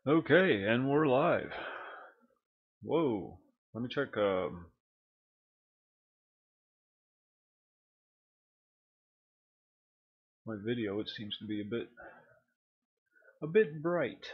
Okay, and we're live. Whoa. Let me check my video. It seems to be a bit bright.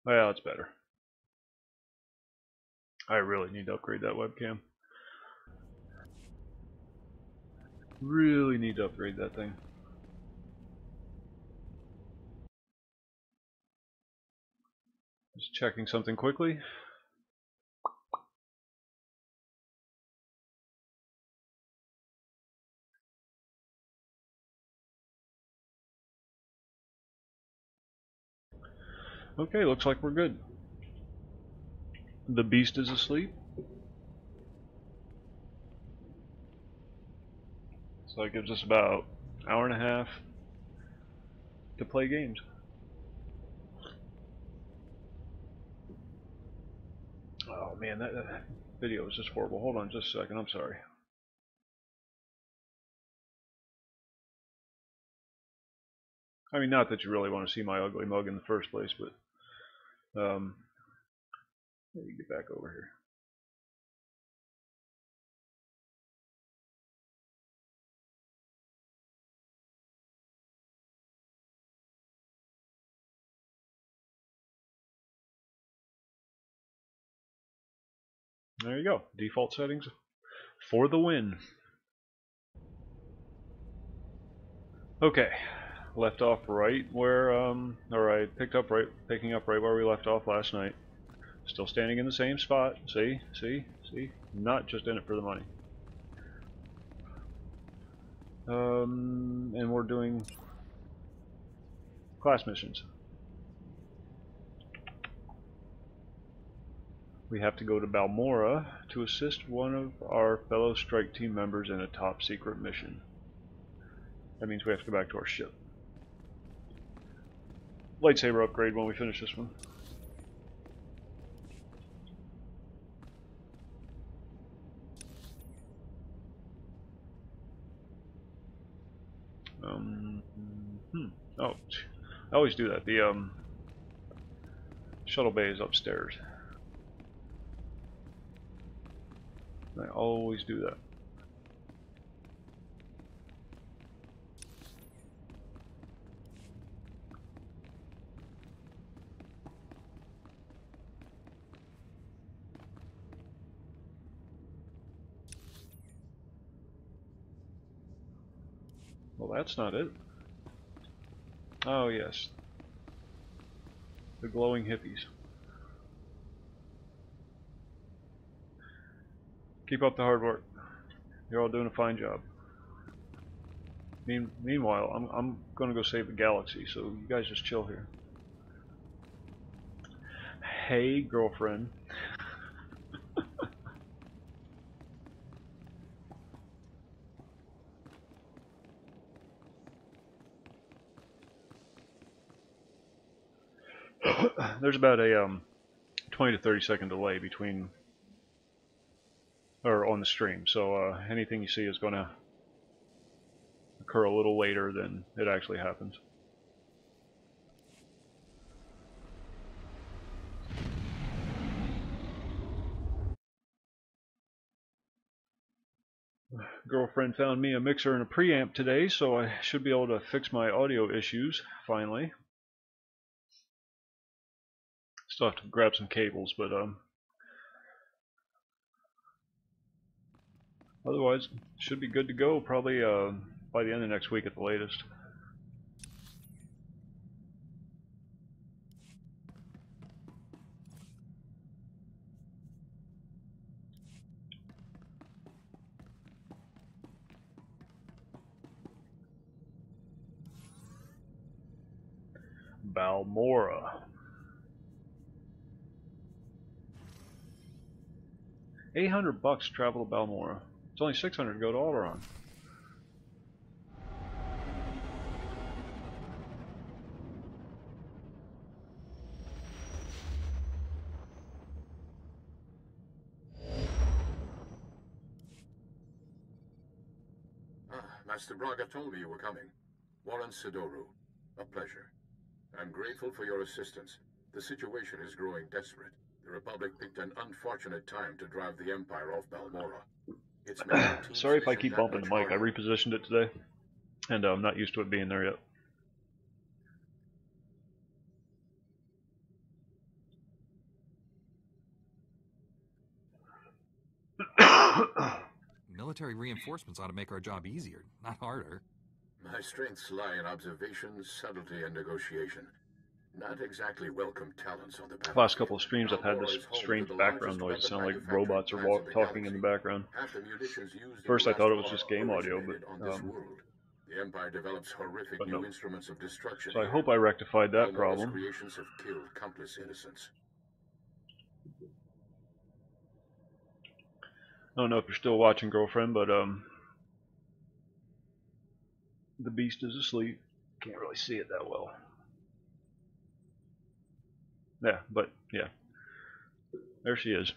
Well, it's better. I really need to upgrade that webcam. Really need to upgrade that thing. Just checking something quickly. Okay, looks like we're good. The beast is asleep. So that gives us about an hour and a half to play games. Oh man, that video is just horrible. Hold on just a second, I'm sorry. I mean, not that you really want to see my ugly mug in the first place, but let me get back over here. There you go. Default settings for the win. Okay, left off right where or picking up right where we left off last night. Still standing in the same spot. See, not just in it for the money. And we're doing class missions. We have to go to Balmora to assist one of our fellow strike team members in a top secret mission. That means we have to go back to our ship. Lightsaber upgrade when we finish this one. Oh, I always do that. The shuttle bay is upstairs. I always do that. Well, that's not it. Oh, yes. The glowing hippies. Keep up the hard work. You're all doing a fine job. Meanwhile, I'm going to go save the galaxy, so you guys just chill here. Hey, girlfriend. There's about a 20 to 30-second delay between, or on the stream, so anything you see is going to occur a little later than it actually happens. Girlfriend found me a mixer and a preamp today, so I should be able to fix my audio issues finally. Still have to grab some cables, but otherwise should be good to go probably by the end of next week at the latest. Balmora. $800 to travel to Balmora. It's only 600 to go to Alderaan. Master Braga told me you were coming. Warren Sidoru. A pleasure. I'm grateful for your assistance. The situation is growing desperate. The Republic picked an unfortunate time to drive the Empire off Balmora. It's made our team's Sorry if I mission keep that bumping the much mic. I harder. repositioned it today, and I'm not used to it being there yet. Military reinforcements ought to make our job easier, not harder. My strengths lie in observation, subtlety, and negotiation. Not exactly welcome talents on the battlefield. Last couple of streams I've had Balmora this is home to strange the background largest noise. It weapon sounds like manufacturing robots are plants in the talking in the galaxy. background. Half the munitions used First in I the thought it last was just war game audio, originated on this world. The Empire develops horrific but new no. instruments of destruction. So I here. hope I rectified that Balmora's problem. creations have killed countless innocents. I don't know if you're still watching, girlfriend, but the beast is asleep. Can't really see it that well. Yeah, but yeah, there she is.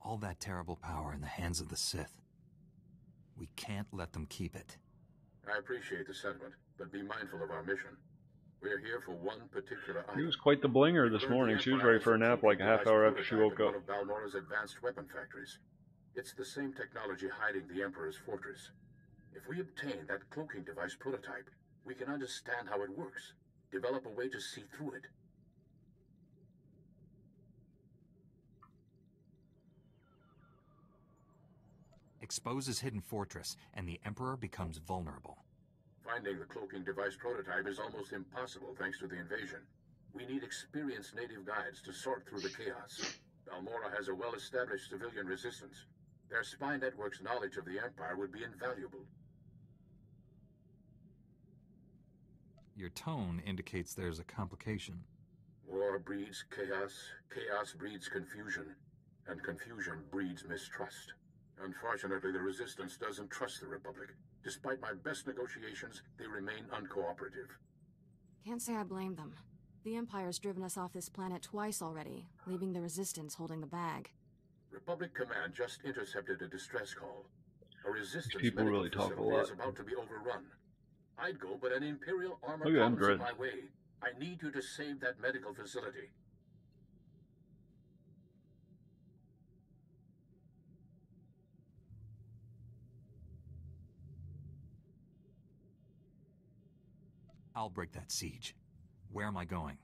All that terrible power in the hands of the Sith. We can't let them keep it. I appreciate the sentiment, but be mindful of our mission. We're here for one particular She item. was quite the blinger this morning. She was ready for a nap like a half hour after she woke up. One of Balmora's advanced weapon factories. It's the same technology hiding the Emperor's fortress. If we obtain that cloaking device prototype, we can understand how it works, develop a way to see through it. Expose his hidden fortress, and the Emperor becomes vulnerable. Finding the cloaking device prototype is almost impossible thanks to the invasion. We need experienced native guides to sort through the chaos. Balmora has a well-established civilian resistance. Their spy network's knowledge of the Empire would be invaluable. Your tone indicates there's a complication. War breeds chaos, chaos breeds confusion, and confusion breeds mistrust. Unfortunately, the Resistance doesn't trust the Republic. Despite my best negotiations, they remain uncooperative. Can't say I blame them. The Empire's driven us off this planet twice already, leaving the Resistance holding the bag. Republic Command just intercepted a distress call. A Resistance People medical really talk a facility lot. is about to be overrun. I'd go, but an Imperial armor Look at him, comes in Grid. my way. I need you to save that medical facility. I'll break that siege. Where am I going?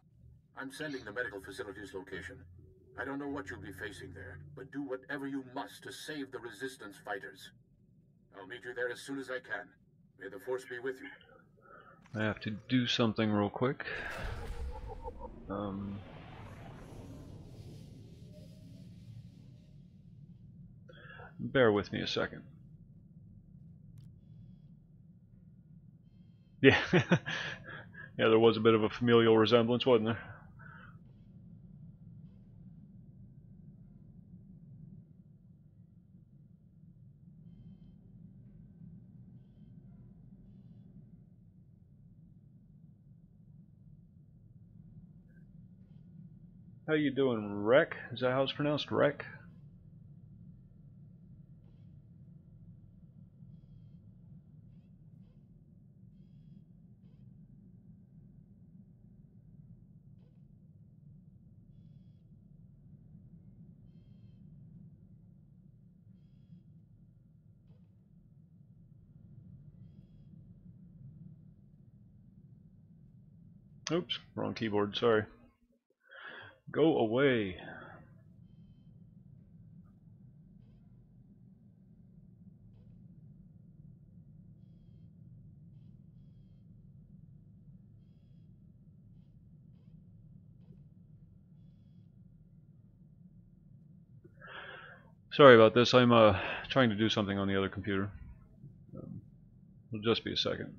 I'm sending the medical facility's location. I don't know what you'll be facing there, but do whatever you must to save the Resistance fighters. I'll meet you there as soon as I can. May the Force be with you. I have to do something real quick. Bear with me a second. Yeah, yeah, there was a bit of a familial resemblance, wasn't there? How you doing, Rek? Is that how it's pronounced, Rek? Oops, wrong keyboard, sorry. Go away. Sorry about this, I'm trying to do something on the other computer. It'll just be a second.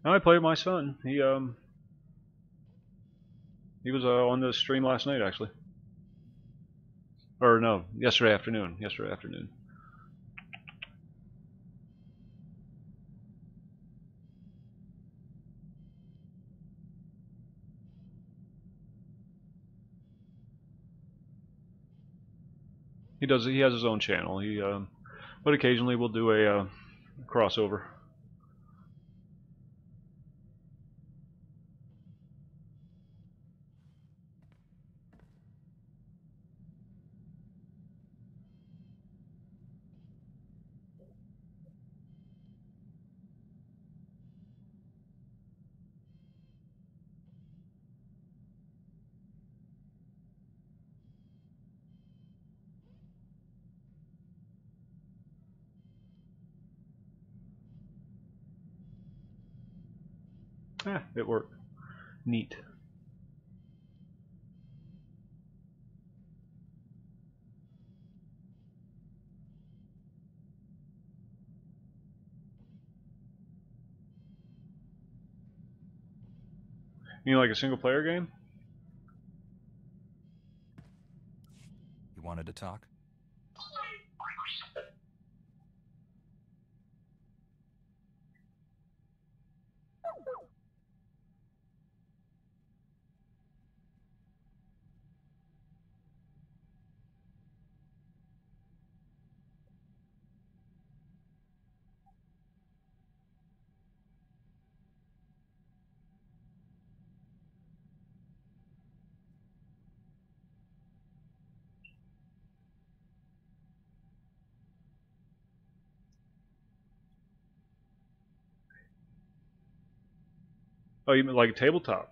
Now I play with my son. He was on the stream last night actually, or no, yesterday afternoon. Yesterday afternoon. He does. He has his own channel. But occasionally we'll do a crossover. It worked. Neat. You know, like a single player game? You wanted to talk? Oh, you mean like a tabletop?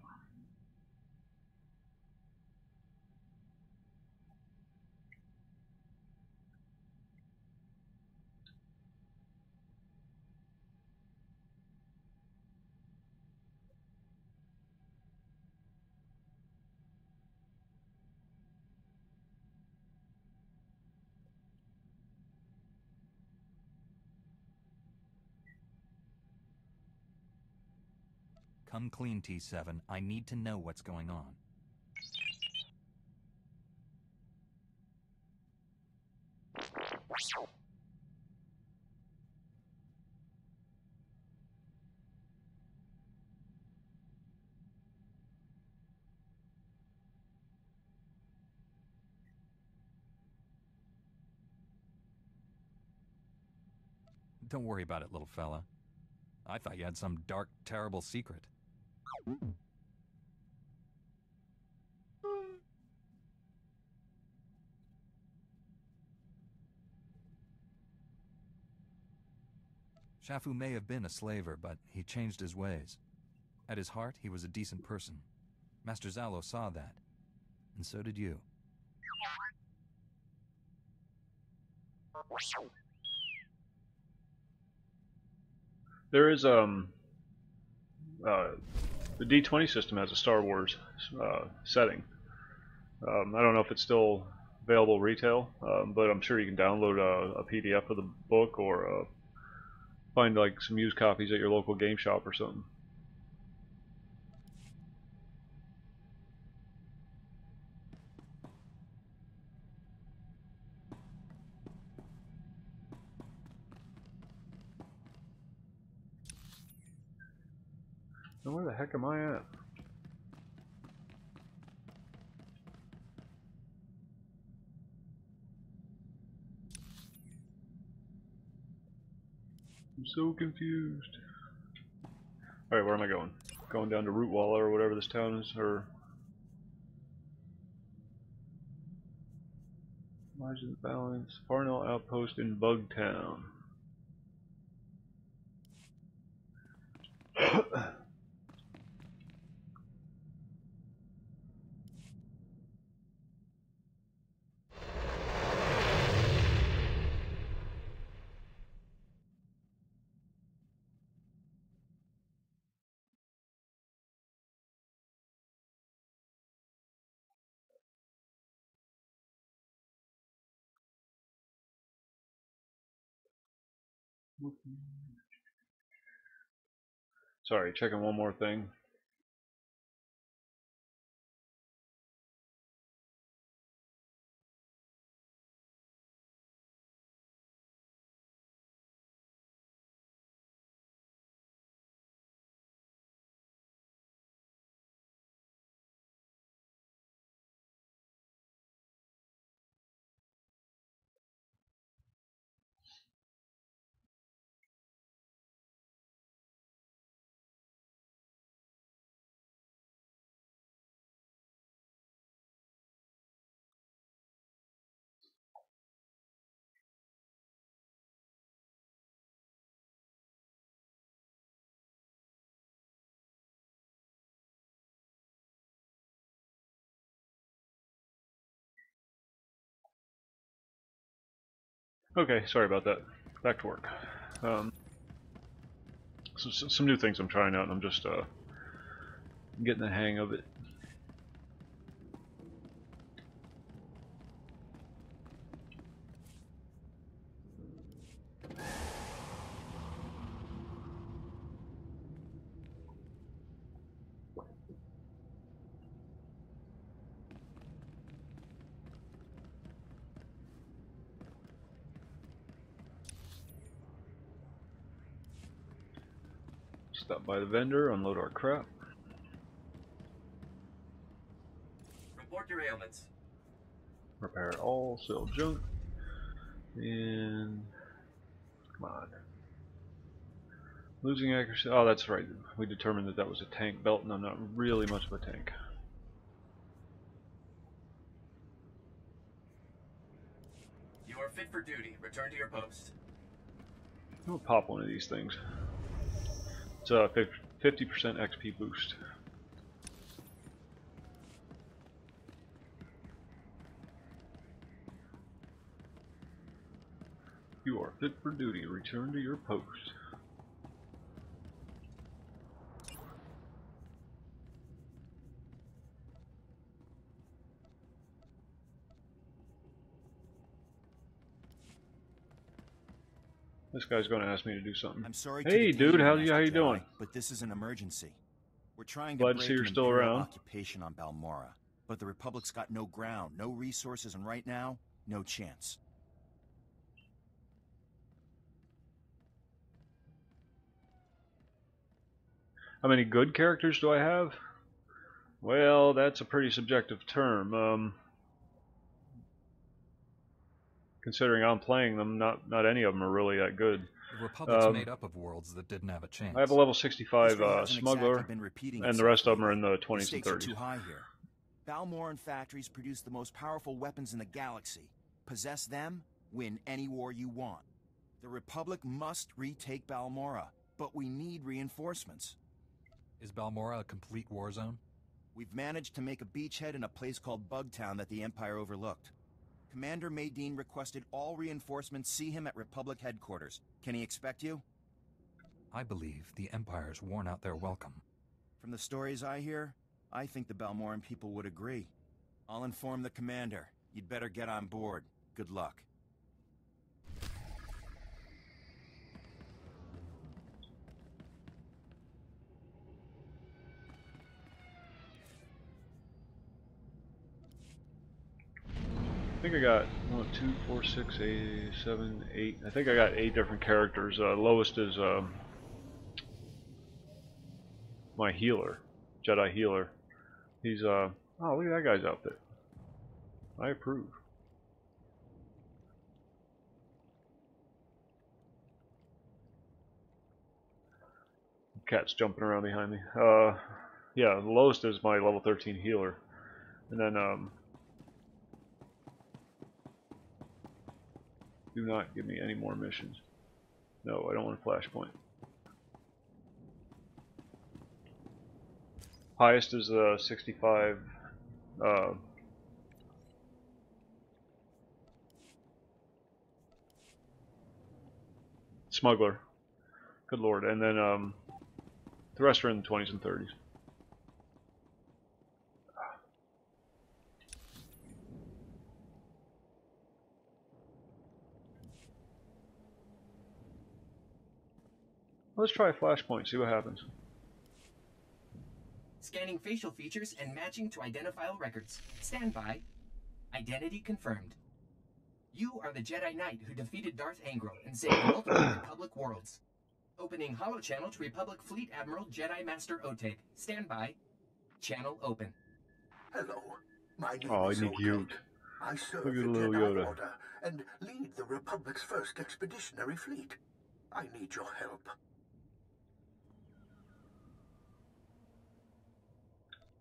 Come clean, T7. I need to know what's going on. Don't worry about it, little fella. I thought you had some dark, terrible secret. Shafu may have been a slaver, but he changed his ways. At his heart, he was a decent person. Master Zalo saw that, and so did you. There is uh, the D20 system has a Star Wars setting. I don't know if it's still available retail, but I'm sure you can download a PDF of the book or find like some used copies at your local game shop or something. Now where the heck am I at? I'm so confused. Alright, where am I going? Going down to Rootwalla or whatever this town is, or... Lies of the Balance, Farnell Outpost in Bugtown. Sorry, checking one more thing. Okay, sorry about that. Back to work. Some new things I'm trying out, and I'm just getting the hang of it. Stop by the vendor, unload our crap. Report your ailments. Repair all, sell junk. And come on. Losing accuracy. Oh, that's right. We determined that that was a tank belt, and I'm not really much of a tank. You are fit for duty. Return to your post. I'll pop one of these things. It's a 50% XP boost. You are fit for duty. Return to your post. This guy's going to ask me to do something. I'm sorry. Hey, dude, how you Jedi, doing? But this is an emergency. We're trying to Glad to break see you're an still Imperial around. occupation on Balmora, but the Republic's got no ground, no resources, and right now, no chance. How many good characters do I have? Well, that's a pretty subjective term. Considering I'm playing them, not any of them are really that good. The Republic's made up of worlds that didn't have a chance. I have a level 65 History hasn't smuggler, exactly been repeating and the itself rest of them are in lately. the 20s and stakes are 30s. too high here. Balmoran factories produce the most powerful weapons in the galaxy. Possess them, win any war you want. The Republic must retake Balmora, but we need reinforcements. Is Balmora a complete war zone? We've managed to make a beachhead in a place called Bugtown that the Empire overlooked. Commander Maydeen requested all reinforcements see him at Republic headquarters. Can he expect you? I believe the Empire's worn out their welcome. From the stories I hear, I think the Balmoran people would agree. I'll inform the commander. You'd better get on board. Good luck. I think I got 1, 2, 4, 6, 8, 7, 8. I think I got 8 different characters. Lowest is my healer, Jedi healer. He's oh, look at that guy's outfit. I approve. Cat's jumping around behind me. Yeah, the lowest is my level 13 healer, and then do not give me any more missions. No, I don't want a flashpoint. Highest is 65. Smuggler. Good lord. And then the rest are in the 20s and 30s. Let's try a flashpoint, see what happens. Scanning facial features and matching to identifiable records. Stand by. Identity confirmed. You are the Jedi Knight who defeated Darth Angro and saved multiple Republic worlds. Opening holo channel to Republic Fleet Admiral Jedi Master Otape. Stand by. Channel open. Hello, my name Oh, is isn't he cute? Otape. I serve Look the at the little Jedi Yoda. Order and lead the Republic's first expeditionary fleet. I need your help.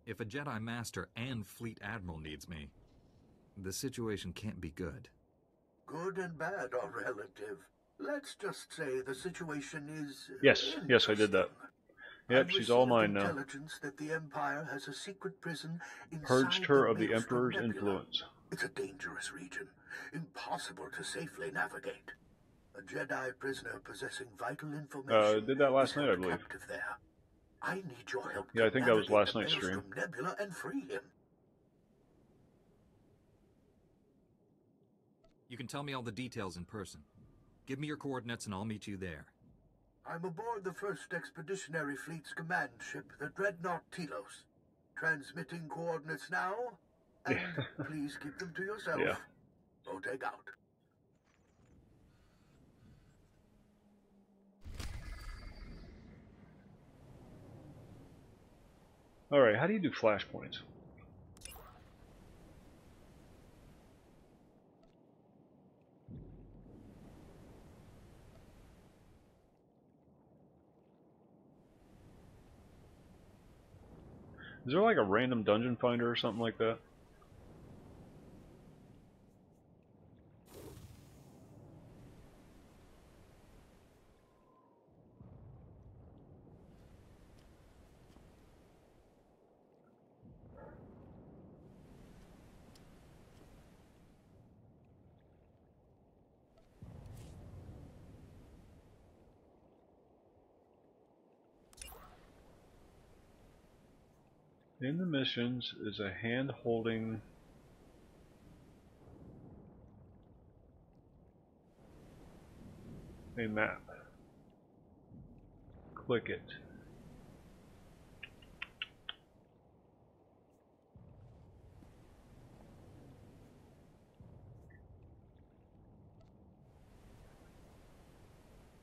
If a Jedi Master and Fleet Admiral needs me, the situation can't be good. Good and bad are relative. Let's just say the situation is Yes, I did that. Yep, I've she's all received mine now. intelligence that the Empire has a secret prison inside Purged her of the Maelstrom Emperor's Nebula. influence. It's a dangerous region, impossible to safely navigate. A Jedi prisoner possessing vital information Did that last is night, I held believe. captive there. I need your help Yeah, to I think that was navigate last the night's stream. Maelstrom Nebula and free him. You can tell me all the details in person. Give me your coordinates and I'll meet you there. I'm aboard the first Expeditionary Fleet's command ship, the Dreadnought Telos. Transmitting coordinates now, and please keep them to yourself. Yeah. Otape out. Alright, how do you do flashpoints? Is there like a random dungeon finder or something like that? In the missions is a hand holding a map. Click it.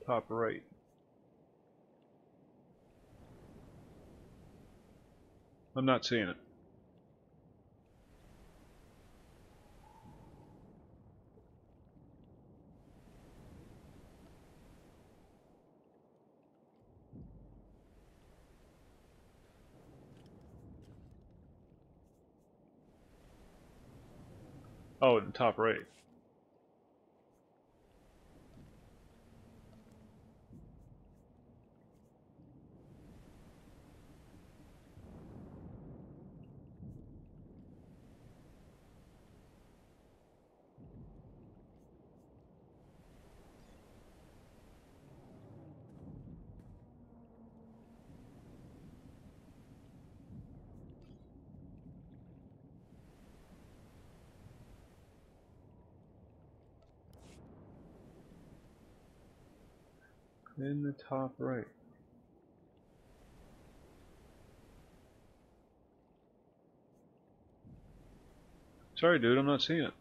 Top right. I'm not seeing it. Oh, in the top right. In the top right. Sorry, dude, I'm not seeing it.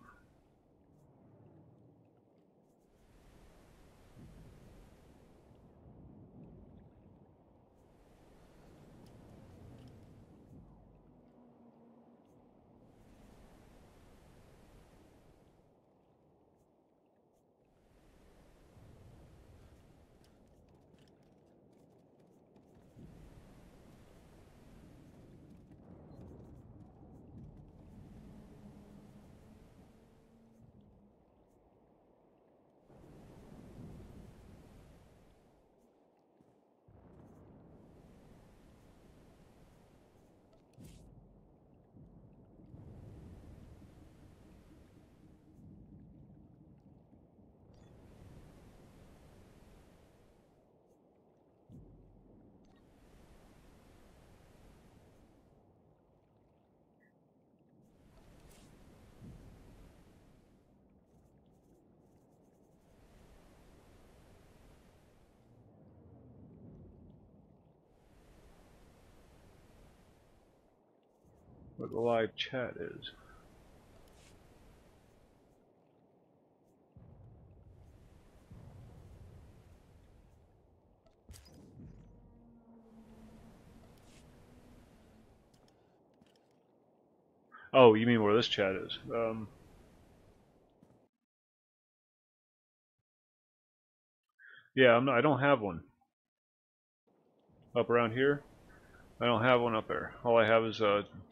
what the live chat is. Oh, you mean where this chat is? Yeah, I don't have one up around here. I don't have one up there. All I have is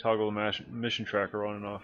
toggle the mission tracker on and off.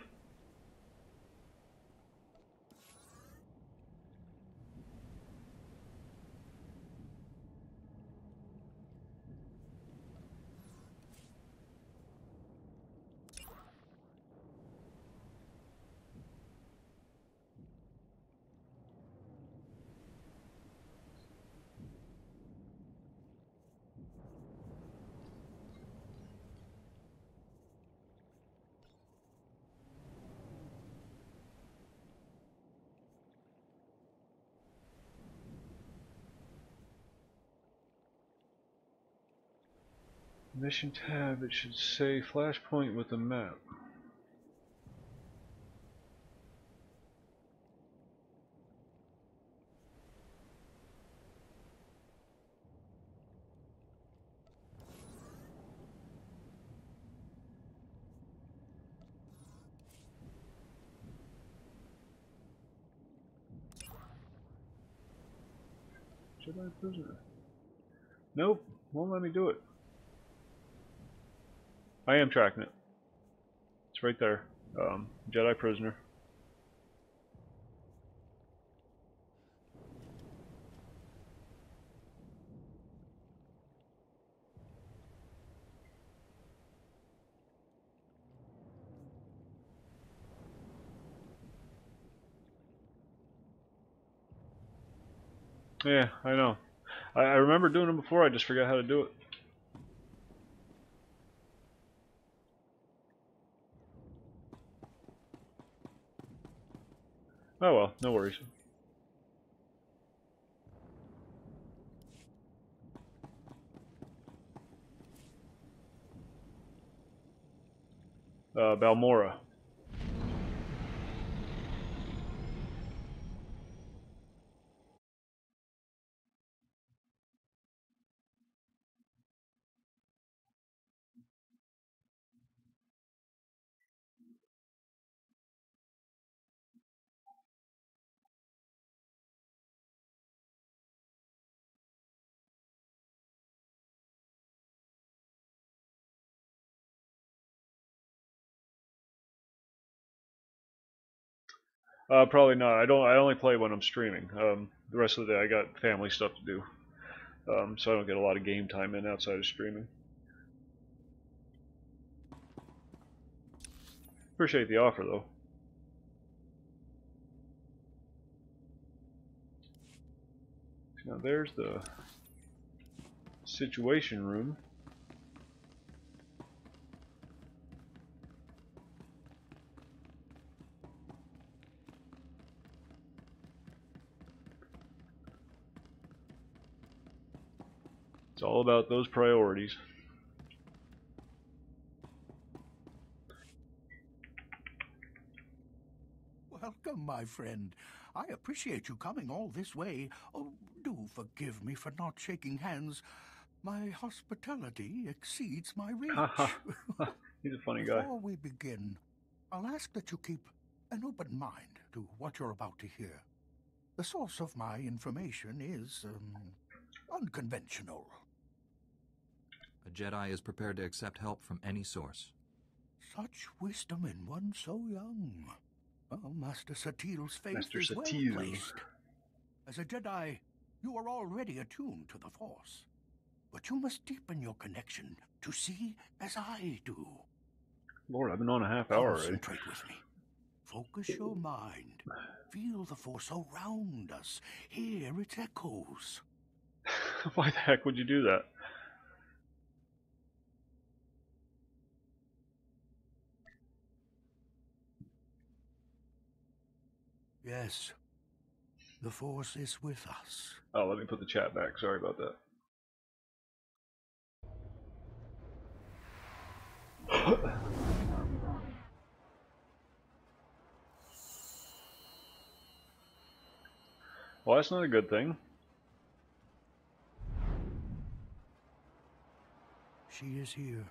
Mission tab, it should say flashpoint with the map. Jedi prisoner. Nope, won't let me do it. I am tracking it. It's right there. Jedi prisoner. Yeah, I know. I remember doing it before, I just forgot how to do it. Oh well, no worries. Balmora. Probably not. I only play when I'm streaming. The rest of the day I got family stuff to do. So I don't get a lot of game time in outside of streaming. Appreciate the offer though. Now there's the situation room. It's all about those priorities. Welcome, my friend. I appreciate you coming all this way. Oh, do forgive me for not shaking hands. My hospitality exceeds my reach. He's a funny guy. Before we begin, I'll ask that you keep an open mind to what you're about to hear. The source of my information is, unconventional. A Jedi is prepared to accept help from any source. Such wisdom in one so young. Well, Master SWtOR's faith Master is well SWtOR. placed. As a Jedi, you are already attuned to the Force. But you must deepen your connection to see as I do. Lord, I've been on a half hour already. Concentrate with me. Focus your mind. Feel the Force around us. Hear its echoes. Why the heck would you do that? Yes, the Force is with us. Oh, let me put the chat back. Sorry about that. Well, that's not a good thing. She is here.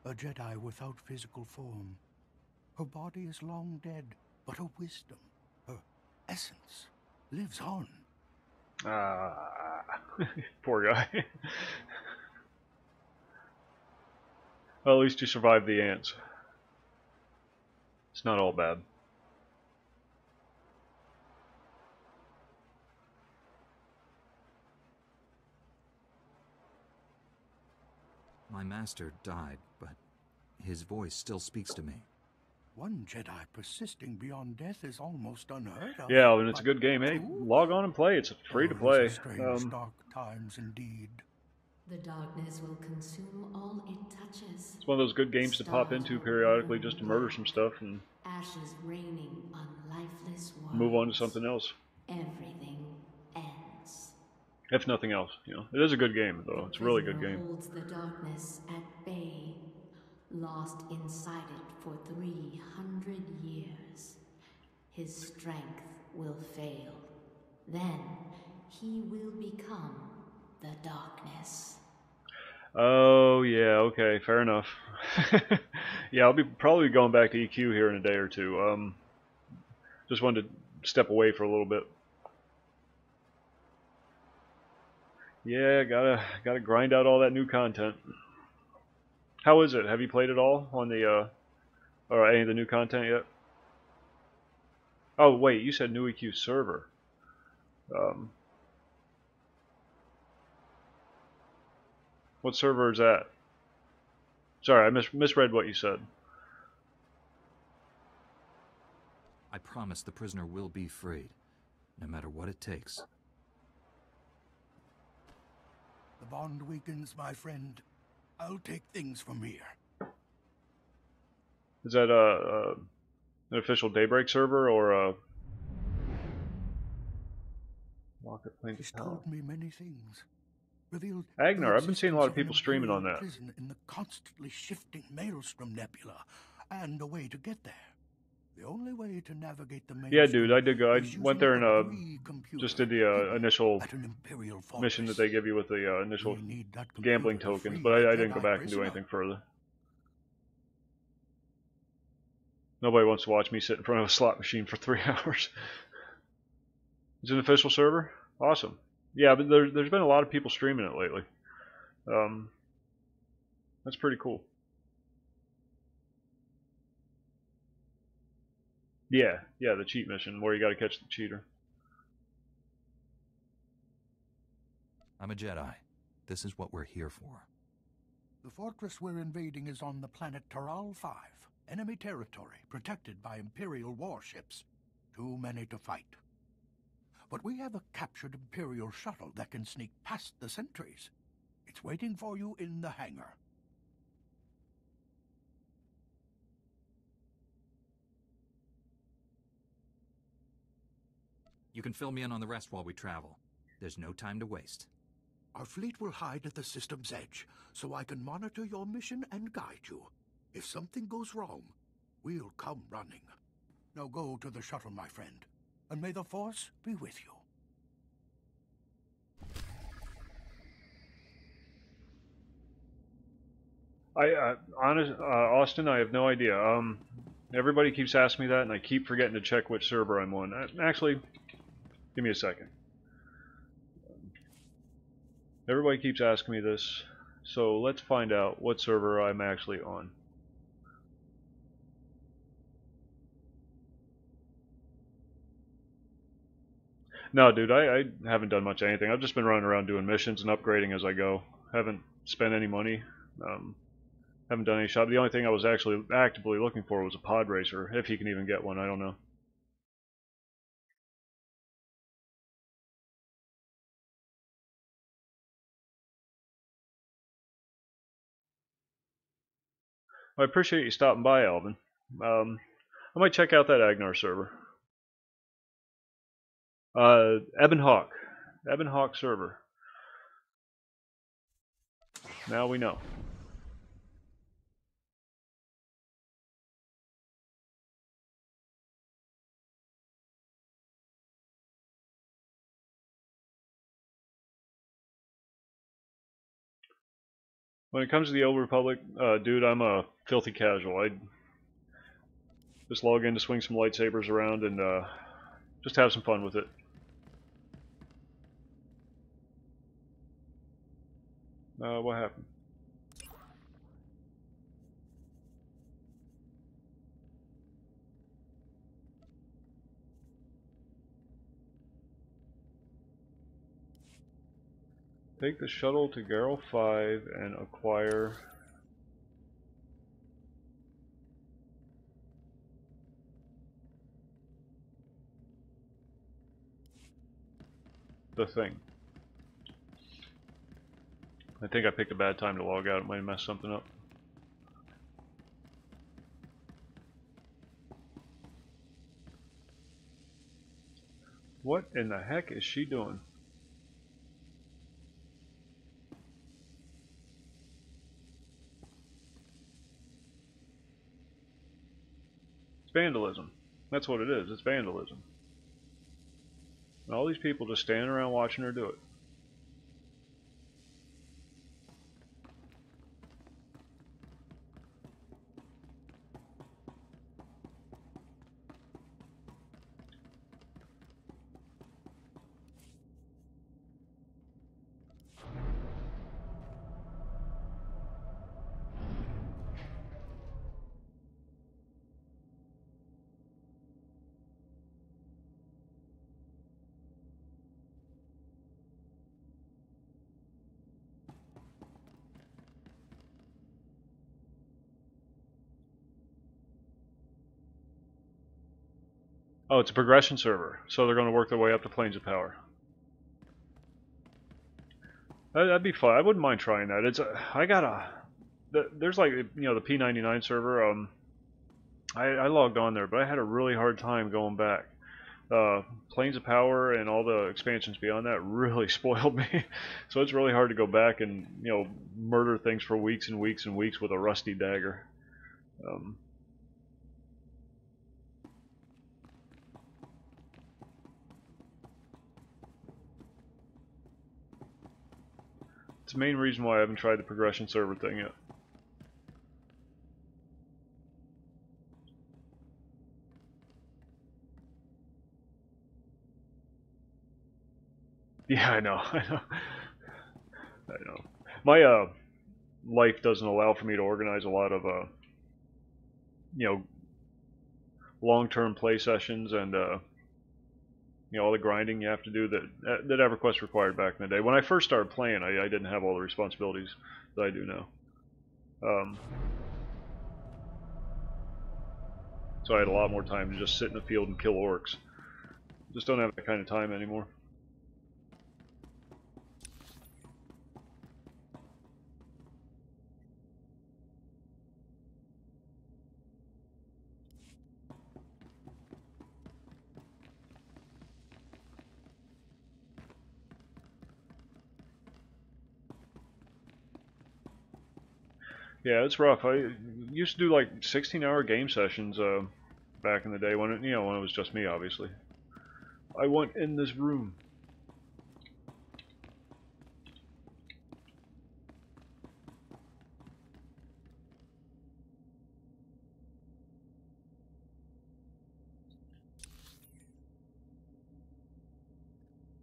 A Jedi without physical form. Her body is long dead, but her wisdom, her essence, lives on. Ah, poor guy. Well, at least you survived the ants. It's not all bad. My master died, but his voice still speaks to me. One Jedi persisting beyond death is almost unheard of. Yeah, and it's a but good game. Hey, two? log on and play. It's free to Those play. are strange, dark times indeed. The darkness will consume all it touches. It's one of those good games to pop into periodically just to murder some stuff and Ashes raining on lifeless worlds. move on to something else. Everything ends. If nothing else, you know. It is a good game, though. It's a really good game. Holds the darkness at bay, lost inside it for 300 years. His strength will fail. Then he will become the darkness. Oh, yeah, okay, fair enough. Yeah, I'll be probably going back to EQ here in a day or two. Just wanted to step away for a little bit. Yeah, gotta grind out all that new content. How is it? Have you played it all on the or any of the new content yet? Oh wait, you said new EQ server. What server is that? Sorry, I misread what you said. I promise the prisoner will be freed, no matter what it takes. The bond weakens, my friend. I'll take things from here. Is that an official Daybreak server or a Rocket Plane He's Power? told me many things. Revealed Agnar, the I've been seeing a lot of existence people streaming on Imperial that. Prison in the constantly shifting Maelstrom Nebula, and a way to get there. The only way to navigate the Maelstrom. Yeah, dude, I did go. I is went using there a and Kree computer just did the hidden initial at an Imperial mission that fortress. they give you with the initial We need that gambling computer to tokens, free but the I didn't go Jedi back and do prisoner. anything further. Nobody wants to watch me sit in front of a slot machine for 3 hours. It's an official server? Awesome. Yeah, but there's been a lot of people streaming it lately. That's pretty cool. Yeah, the cheat mission where you got to catch the cheater. I'm a Jedi. This is what we're here for. The fortress we're invading is on the planet Taral 5, enemy territory protected by Imperial warships. Too many to fight. But we have a captured Imperial shuttle that can sneak past the sentries. It's waiting for you in the hangar. You can fill me in on the rest while we travel. There's no time to waste. Our fleet will hide at the system's edge, so I can monitor your mission and guide you. If something goes wrong, we'll come running. Now go to the shuttle, my friend, and may the Force be with you. Austin, I have no idea. Everybody keeps asking me that, and I keep forgetting to check which server I'm on. Actually, give me a second. Everybody keeps asking me this, so let's find out what server I'm actually on. No, dude, I haven't done much of anything. I've just been running around doing missions and upgrading as I go. Haven't spent any money. Haven't done any shop. The only thing I was actually actively looking for was a pod racer, if you can even get one. I don't know. I appreciate you stopping by, Alvin. I might check out that Agnar server. Ebon Hawk server. Now we know. When it comes to the Old Republic, dude, I'm a filthy casual. I just log in to swing some lightsabers around and just have some fun with it. What happened? Take the shuttle to Garrel 5 and acquire the thing. I think I picked a bad time to log out. It might have messed something up. What in the heck is she doing? It's vandalism. That's what it is. It's vandalism. And all these people just standing around watching her do it. Oh, it's a progression server, so they're going to work their way up to planes of power. That'd be fun. I wouldn't mind trying that. There's like, you know, the P99 server. I logged on there, but I had a really hard time going back. Planes of Power and all the expansions beyond that really spoiled me. So it's really hard to go back and, you know, murder things for weeks and weeks and weeks with a rusty dagger. It's the main reason why I haven't tried the progression server thing yet. Yeah, I know, I know. I know. My life doesn't allow for me to organize a lot of you know, long-term play sessions and you know, all the grinding you have to do that EverQuest required back in the day. When I first started playing, I didn't have all the responsibilities that I do now. So I had a lot more time to just sit in the field and kill orcs. Just don't have that kind of time anymore. Yeah, it's rough. I used to do like 16-hour game sessions back in the day when you know, when it was just me, obviously. I want in this room.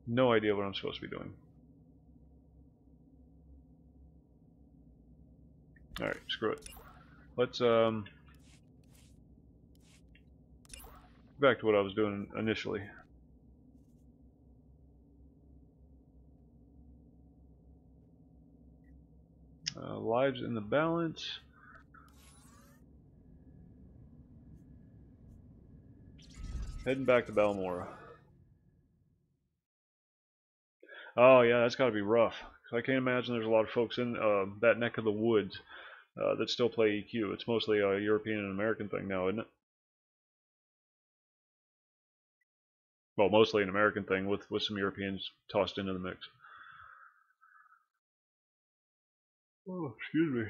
No idea what I'm supposed to be doing. Alright, screw it. Let's back to what I was doing initially. Lives in the balance. Heading back to Balmora. Oh yeah, that's got to be rough. I can't imagine there's a lot of folks in that neck of the woods that still play EQ. It's mostly a European and American thing now, isn't it? Well, mostly an American thing with some Europeans tossed into the mix. Oh, excuse me.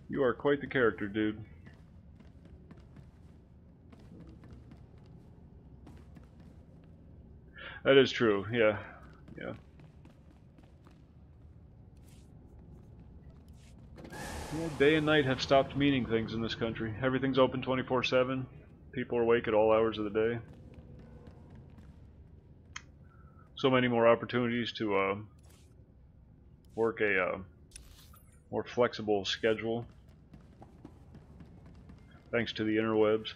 You are quite the character, dude. That is true, yeah. Yeah. Yeah, day and night have stopped meaning things in this country. Everything's open 24/7. People are awake at all hours of the day. So many more opportunities to work a more flexible schedule, thanks to the interwebs.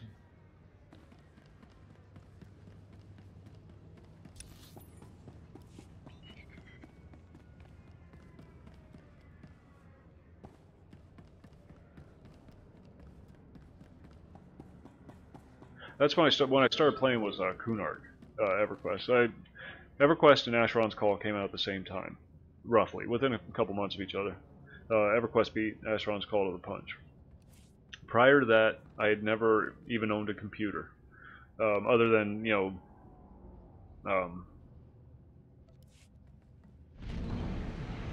That's when I started playing was Kunark, EverQuest. EverQuest and Asheron's Call came out at the same time, roughly, within a couple months of each other. EverQuest beat Asheron's Call to the punch. Prior to that, I had never even owned a computer, other than, you know,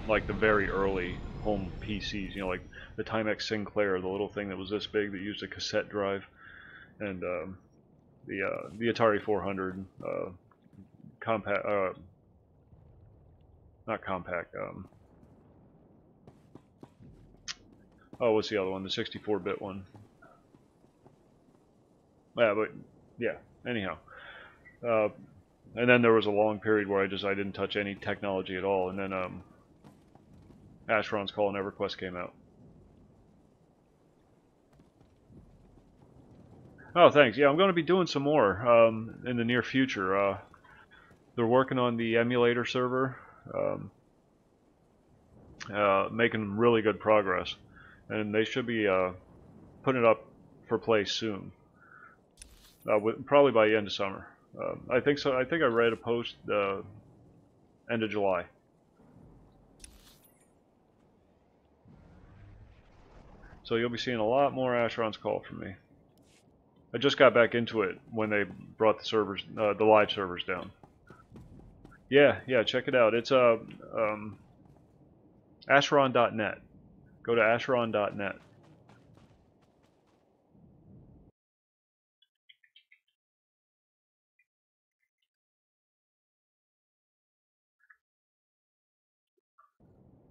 like the very early home PCs, you know, like the Timex Sinclair, the little thing that was this big that used a cassette drive, and the Atari 400, compact, not compact. Oh, what's the other one? The 64-bit one. Yeah, but yeah. Anyhow, and then there was a long period where I didn't touch any technology at all, and then Asheron's Call and EverQuest came out. Oh, thanks. Yeah, I'm going to be doing some more in the near future. They're working on the emulator server, making really good progress, and they should be putting it up for play soon, probably by the end of summer. I think so. I think I read a post end of July. So you'll be seeing a lot more Asheron's Call from me. I just got back into it when they brought the servers, the live servers down. Yeah, check it out. It's Asheron.net. Go to Asheron.net.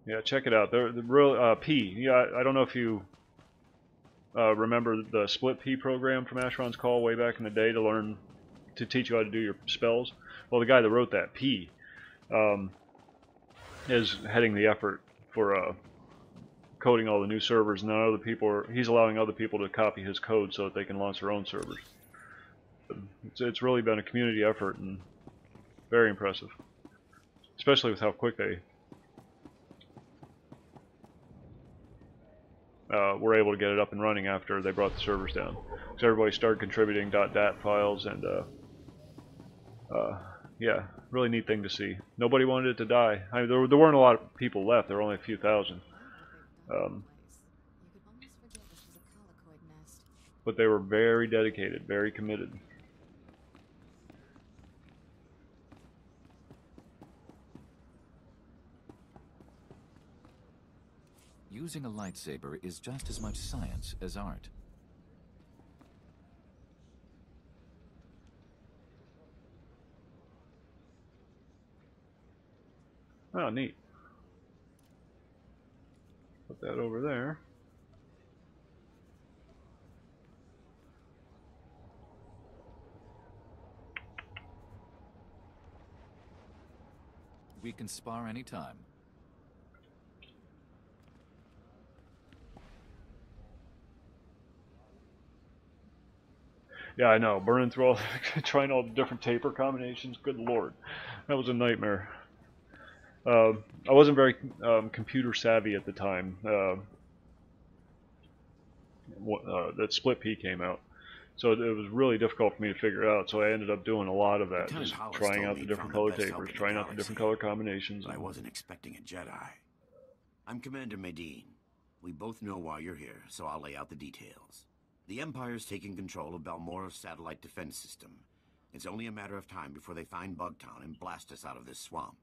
Yeah, check it out. The real P. Yeah, I don't know if you remember the Split P program from Asheron's Call way back in the day to teach you how to do your spells. Well, the guy that wrote that, P, is heading the effort for coding all the new servers, and then he's allowing other people to copy his code so that they can launch their own servers. It's really been a community effort and very impressive, especially with how quick they were able to get it up and running after they brought the servers down. So everybody started contributing .dat files, and yeah, really neat thing to see. Nobody wanted it to die. I mean, there weren't a lot of people left. There were only a few thousand. But they were very dedicated, very committed. Using a lightsaber is just as much science as art. Oh, neat. Put that over there. We can spar anytime. Yeah, I know. Burning through all, trying all the different taper combinations. Good lord, that was a nightmare. I wasn't very computer savvy at the time that Split P came out, so it was really difficult for me to figure out. So I ended up doing a lot of that, just trying out the different color tapers, trying out the different color combinations. I wasn't expecting a Jedi. I'm Commander Medine. We both know why you're here, so I'll lay out the details. The Empire's taking control of Balmora's satellite defense system. It's only a matter of time before they find Bugtown and blast us out of this swamp.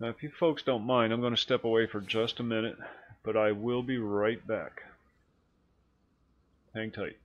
Now, if you folks don't mind, I'm going to step away for just a minute, but I will be right back. Hang tight.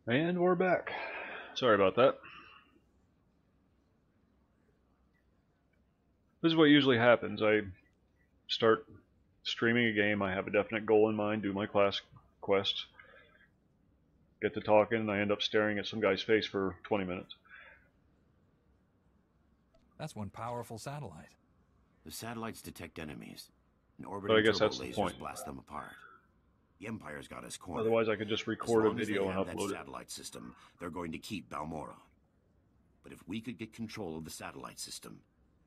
And we're back. Sorry about that. This is what usually happens. I start streaming a game, I have a definite goal in mind, do my class quest, get to talking, and I end up staring at some guy's face for 20 minutes. That's one powerful satellite. The satellites detect enemies, and But orbiting I guess turbo that's the lasers point. blast them apart. The Empire's got us cornered. Otherwise I could just record a video and upload that it. satellite system, they're going to keep Balmorra. But if we could get control of the satellite system,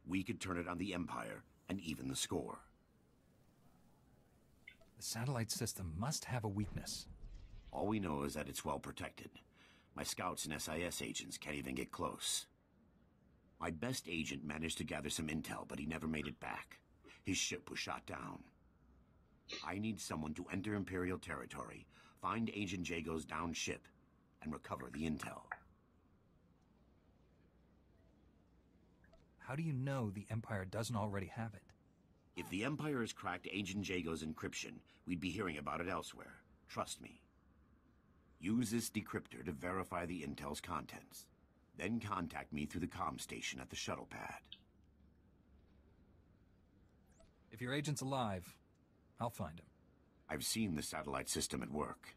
we could turn it on the Empire and even the score. The satellite system must have a weakness. All we know is that it's well protected. My scouts and SIS agents can't even get close. My best agent managed to gather some intel, but he never made it back. His ship was shot down. I need someone to enter Imperial territory, find Agent Jago's downed ship, and recover the intel. How do you know the Empire doesn't already have it? If the Empire has cracked Agent Jago's encryption, we'd be hearing about it elsewhere. Trust me. Use this decryptor to verify the intel's contents. Then contact me through the comm station at the shuttle pad. If your agent's alive, I'll find him. I've seen the satellite system at work.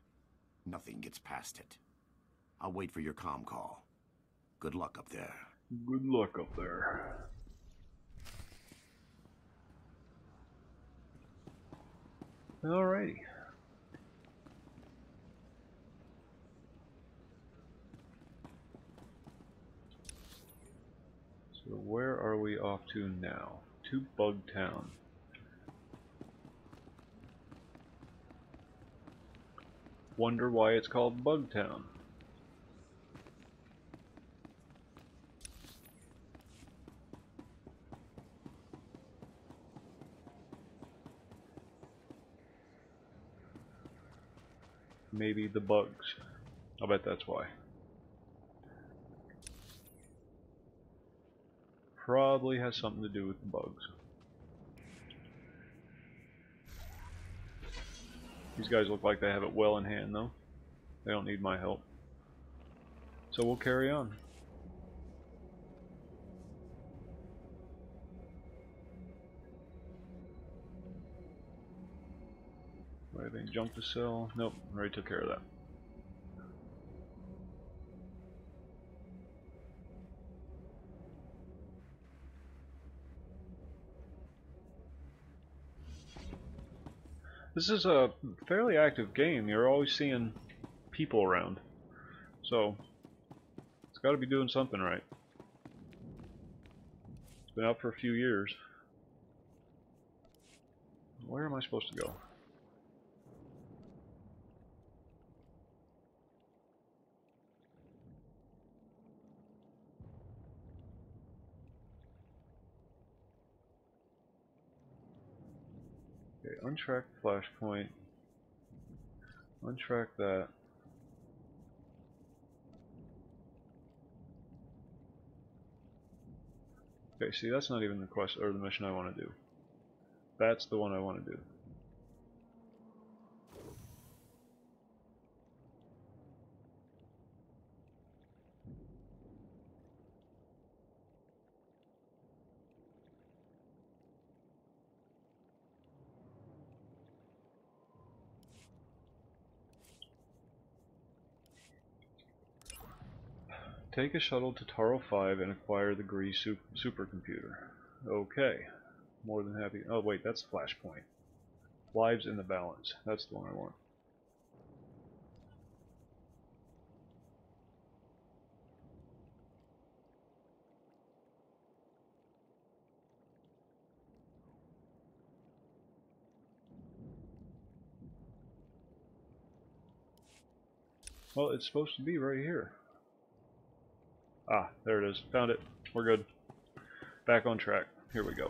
Nothing gets past it. I'll wait for your comm call. Good luck up there. Good luck up there. Alrighty. So where are we off to now? To Bugtown. Wonder why it's called Bugtown. Maybe the bugs. I'll bet that's why. Probably has something to do with the bugs. These guys look like they have it well in hand though. They don't need my help. So we'll carry on. Do I have any junk to sell? Nope, already took care of that. This is a fairly active game. You're always seeing people around. So, it's got to be doing something right. It's been out for a few years. Where am I supposed to go? Okay, untrack flashpoint. Untrack that. Okay, see, that's not even the quest or the mission I want to do. That's the one I want to do. Take a shuttle to Taro 5 and acquire the Grease supercomputer. Okay. More than happy. Oh wait, that's Flashpoint. Lives in the balance. That's the one I want. Well, it's supposed to be right here. Ah, there it is. Found it. We're good. Back on track. Here we go.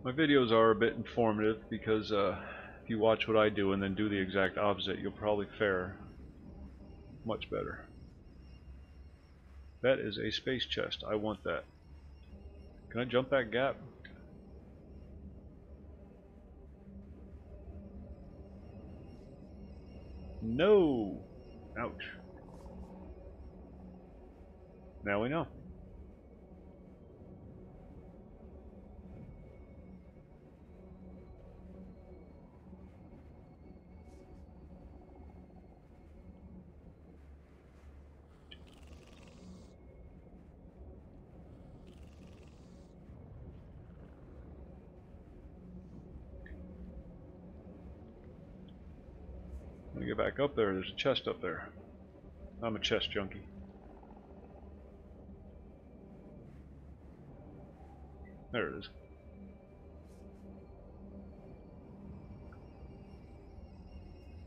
My videos are a bit informative because if you watch what I do and then do the exact opposite, you'll probably fare much better. That is a space chest. I want that. Can I jump that gap? No! Ouch. Now we know. When I get back up there, there's a chest up there. I'm a chest junkie. There it is.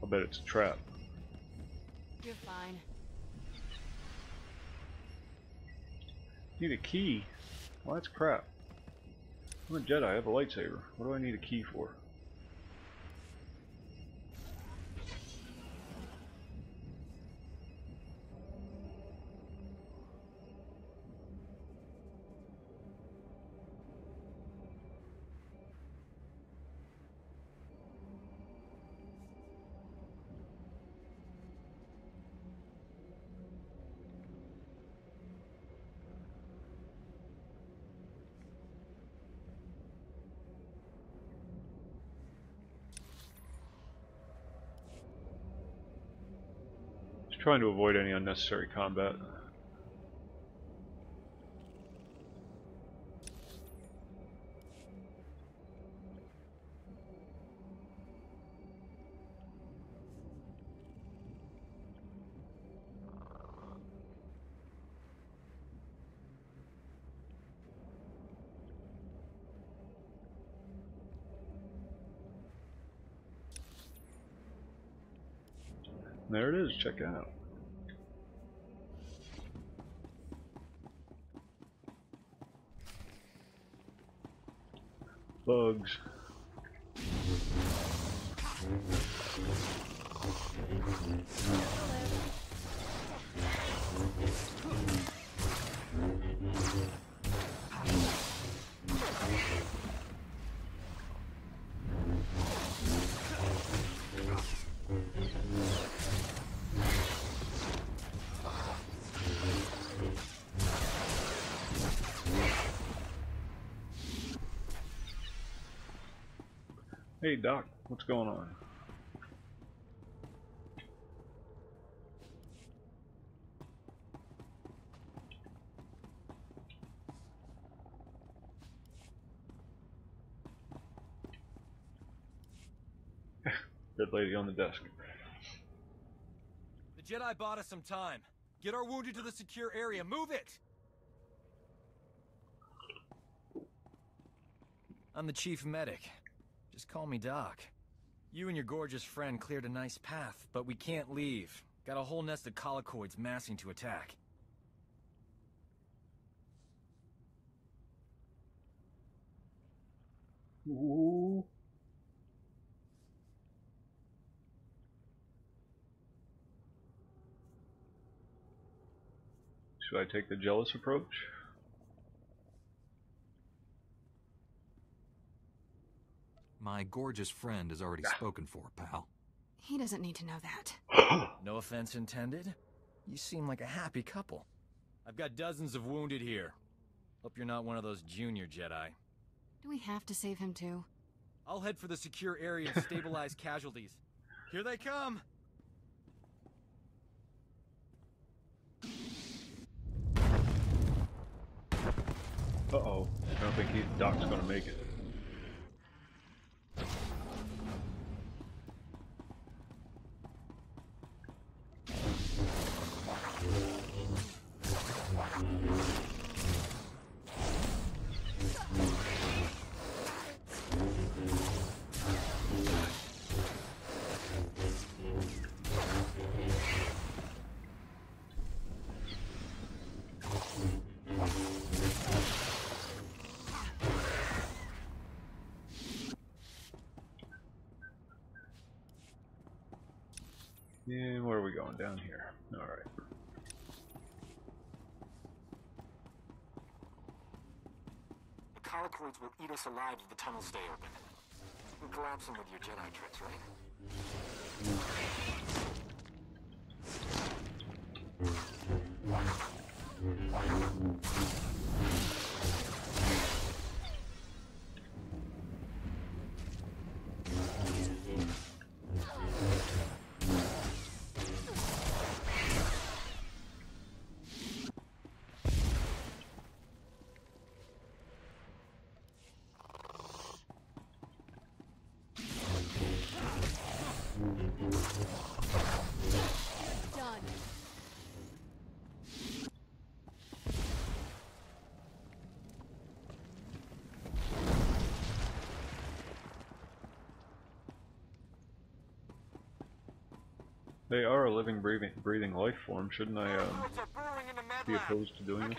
I'll bet it's a trap. You're fine. Need a key? Well, that's crap. I'm a Jedi, I have a lightsaber. What do I need a key for? Trying to avoid any unnecessary combat. There it is, check it out. Bugs. Hey Doc, what's going on? Dead lady on the desk. The Jedi bought us some time. Get our wounded to the secure area. Move it! I'm the chief medic. Just call me Doc. You and your gorgeous friend cleared a nice path, but we can't leave. Got a whole nest of colicoids massing to attack. Ooh. Should I take the jealous approach? My gorgeous friend is already spoken for, pal. He doesn't need to know that. No offense intended. You seem like a happy couple. I've got dozens of wounded here. Hope you're not one of those junior Jedi. Do we have to save him too? I'll head for the secure area and stabilize casualties. Here they come! Uh-oh. I don't think Doc's gonna make it. And where are we going? Down here. Alright. The colicoids will eat us alive if the tunnels stay open. You can collapse them with your Jedi tricks, right? Done. They are a living, breathing life form. Shouldn't I be opposed to doing this?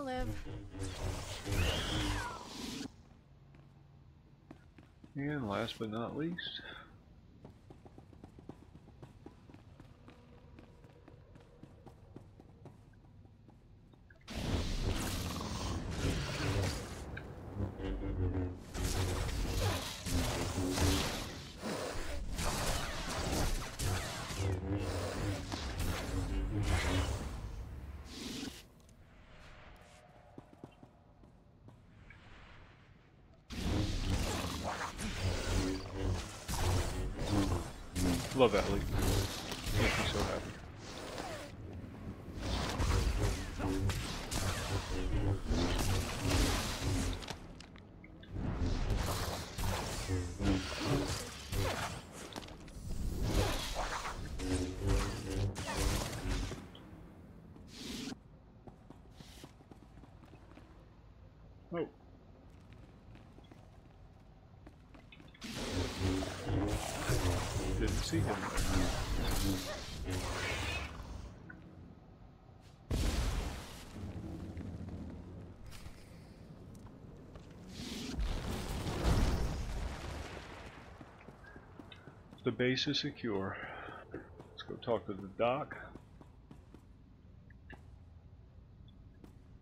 That'll live. And last but not least, love that leap. Makes me so happy. Oh. Didn't see him there. The base is secure. Let's go talk to the doc.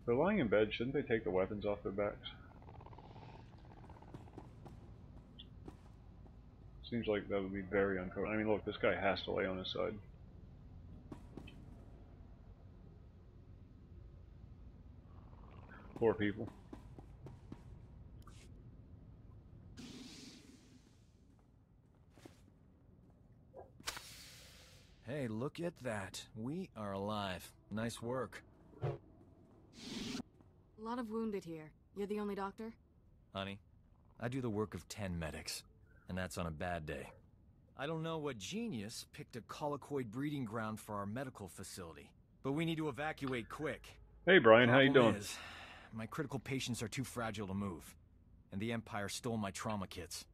They're lying in bed. Shouldn't they take the weapons off their backs? Seems like that would be very uncomfortable. I mean, look, this guy has to lay on his side. Poor people. Hey, look at that. We are alive. Nice work. A lot of wounded here. You're the only doctor? Honey, I do the work of 10 medics, and that's on a bad day. I don't know what genius picked a collocoid breeding ground for our medical facility, but we need to evacuate quick. Hey Brian, how you doing? Problem is, my critical patients are too fragile to move, and the Empire stole my trauma kits.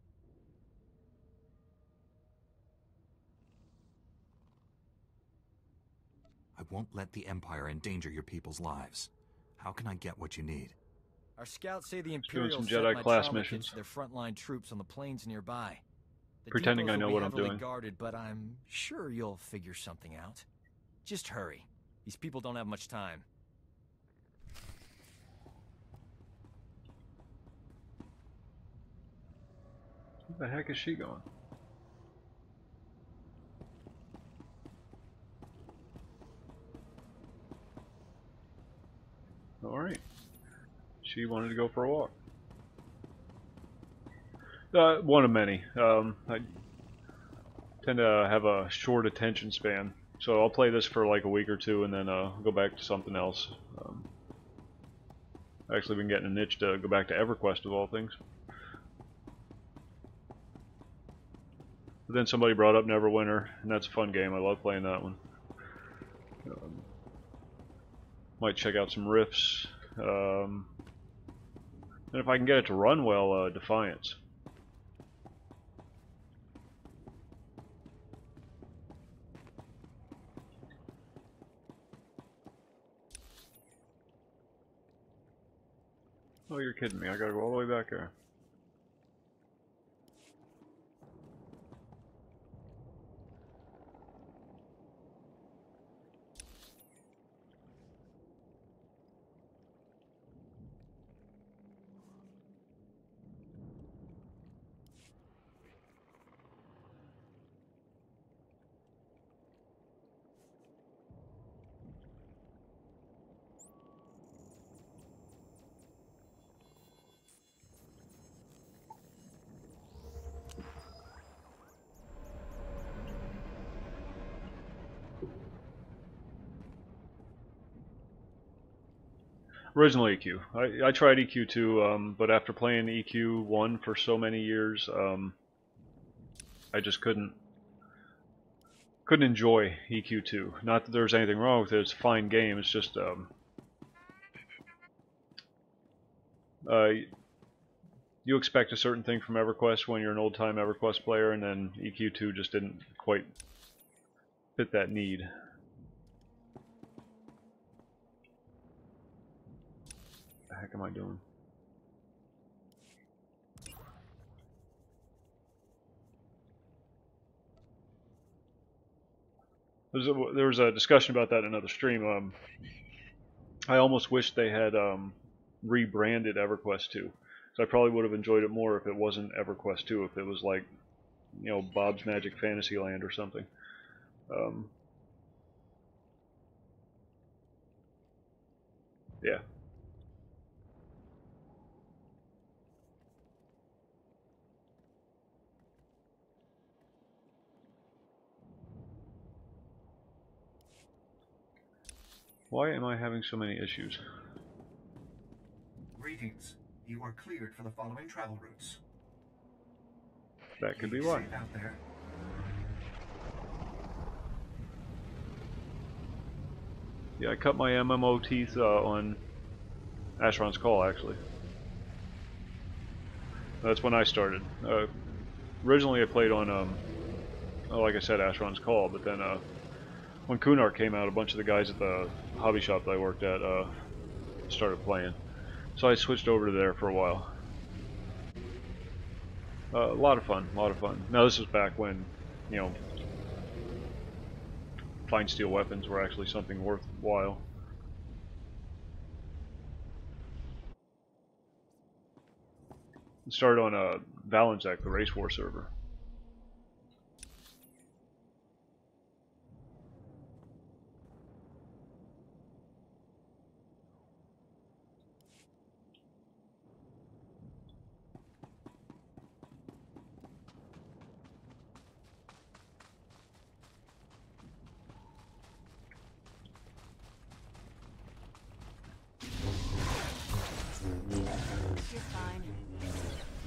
I won't let the Empire endanger your people's lives. How can I get what you need? Our scouts say the Doing Imperials some sent Jedi my class trauma missions. kits to their frontline troops on the plains nearby. The Pretending depots I know will be what I'm heavily doing. guarded, but I'm sure you'll figure something out. Just hurry. These people don't have much time. Where the heck is she going? Alright. She wanted to go for a walk. One of many. I tend to have a short attention span. So I'll play this for like a week or two and then go back to something else. I've actually been getting an itch to go back to EverQuest of all things. But then somebody brought up Neverwinter, and that's a fun game. I love playing that one. Might check out some Rifts. And if I can get it to run well, Defiance. Oh, you're kidding me. I gotta go all the way back there. Original EQ. I tried EQ2, but after playing EQ1 for so many years, I just couldn't enjoy EQ2. Not that there's anything wrong with it, it's a fine game, it's just you expect a certain thing from EverQuest when you're an old-time EverQuest player, and then EQ2 just didn't quite fit that need. heck am I doing? There was a discussion about that in another stream. I almost wish they had rebranded EverQuest 2. So I probably would have enjoyed it more if it wasn't EverQuest 2, if it was like, you know, Bob's Magic Fantasyland or something. Yeah. Why am I having so many issues? Greetings. You are cleared for the following travel routes. That could be why. Safe out there. Yeah, I cut my MMO teeth on Asheron's Call, actually. That's when I started. Originally I played on, like I said, Asheron's Call, but then when Kunar came out, a bunch of the guys at the hobby shop that I worked at started playing. So I switched over to there for a while. A lot of fun, a lot of fun. Now this was back when, you know, fine steel weapons were actually something worthwhile. It started on Valenzac, the Race War server. You're fine.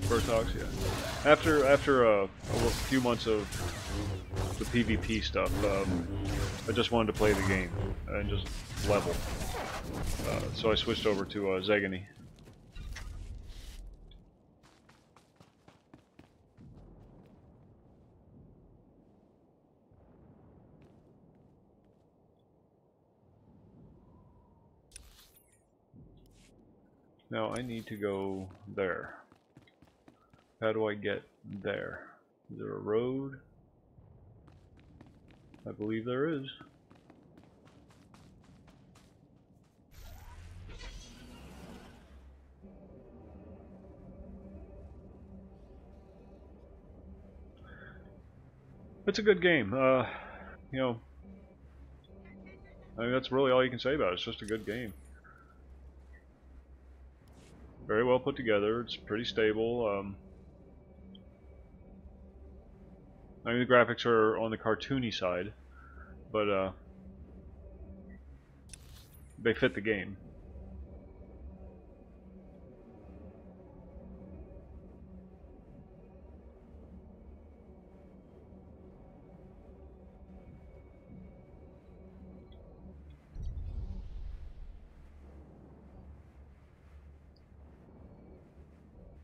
Bertox, yeah. After a few months of the PvP stuff, I just wanted to play the game and just level. So I switched over to Zegany. Now I need to go there. How do I get there? Is there a road? I believe there is. It's a good game. You know, I mean, that's really all you can say about it. It's just a good game. Very well put together. It's pretty stable. I mean, the graphics are on the cartoony side, but they fit the game.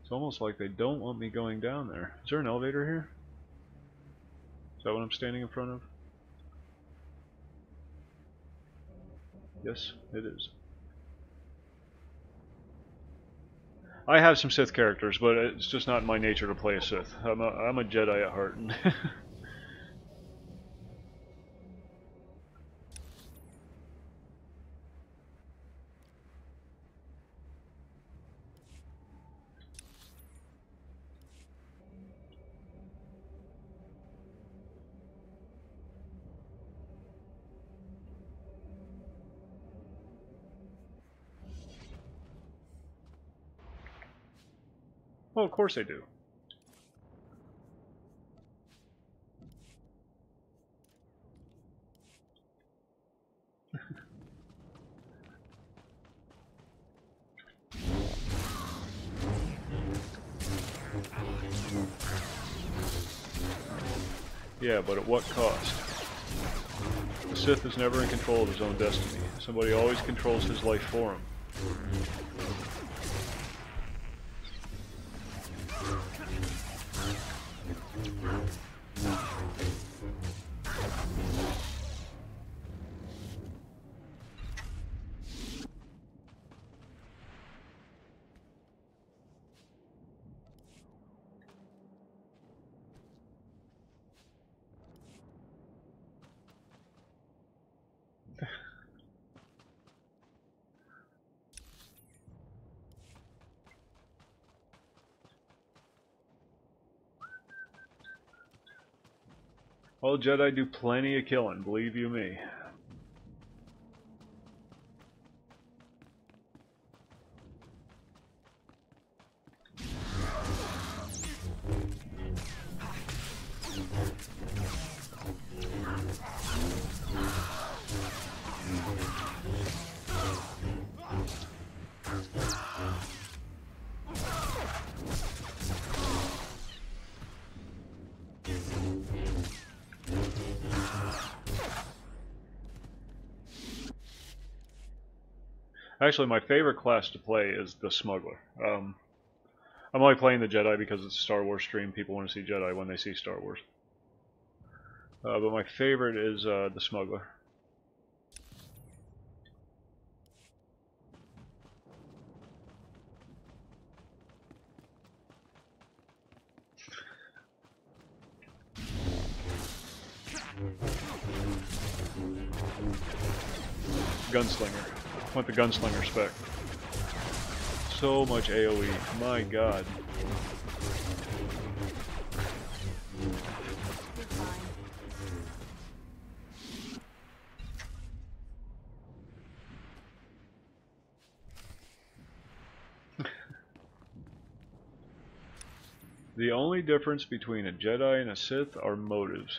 It's almost like they don't want me going down there. Is there an elevator here? Is that what I'm standing in front of? Yes, it is. I have some Sith characters, but it's just not in my nature to play a Sith. I'm a Jedi at heart. Well, of course they do. Yeah, but at what cost? The Sith is never in control of his own destiny. Somebody always controls his life for him. All Jedi do plenty of killing, believe you me. Actually, my favorite class to play is the Smuggler. I'm only playing the Jedi because it's a Star Wars stream. People want to see Jedi when they see Star Wars. But my favorite is the Smuggler. Gunslinger. Want the Gunslinger spec. So much AoE. My god. The only difference between a Jedi and a Sith are motives.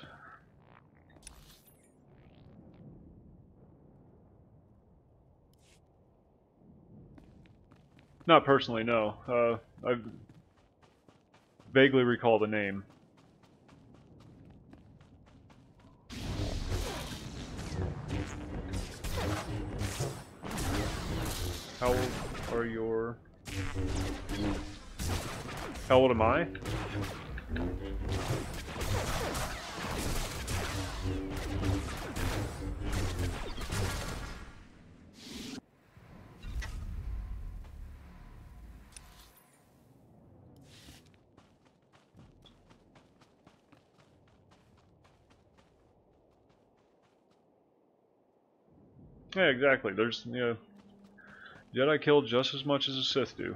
Not personally, no. I vaguely recall the name. How old are your... How old am I? Yeah, exactly. There's, you know, Jedi kill just as much as the Sith do.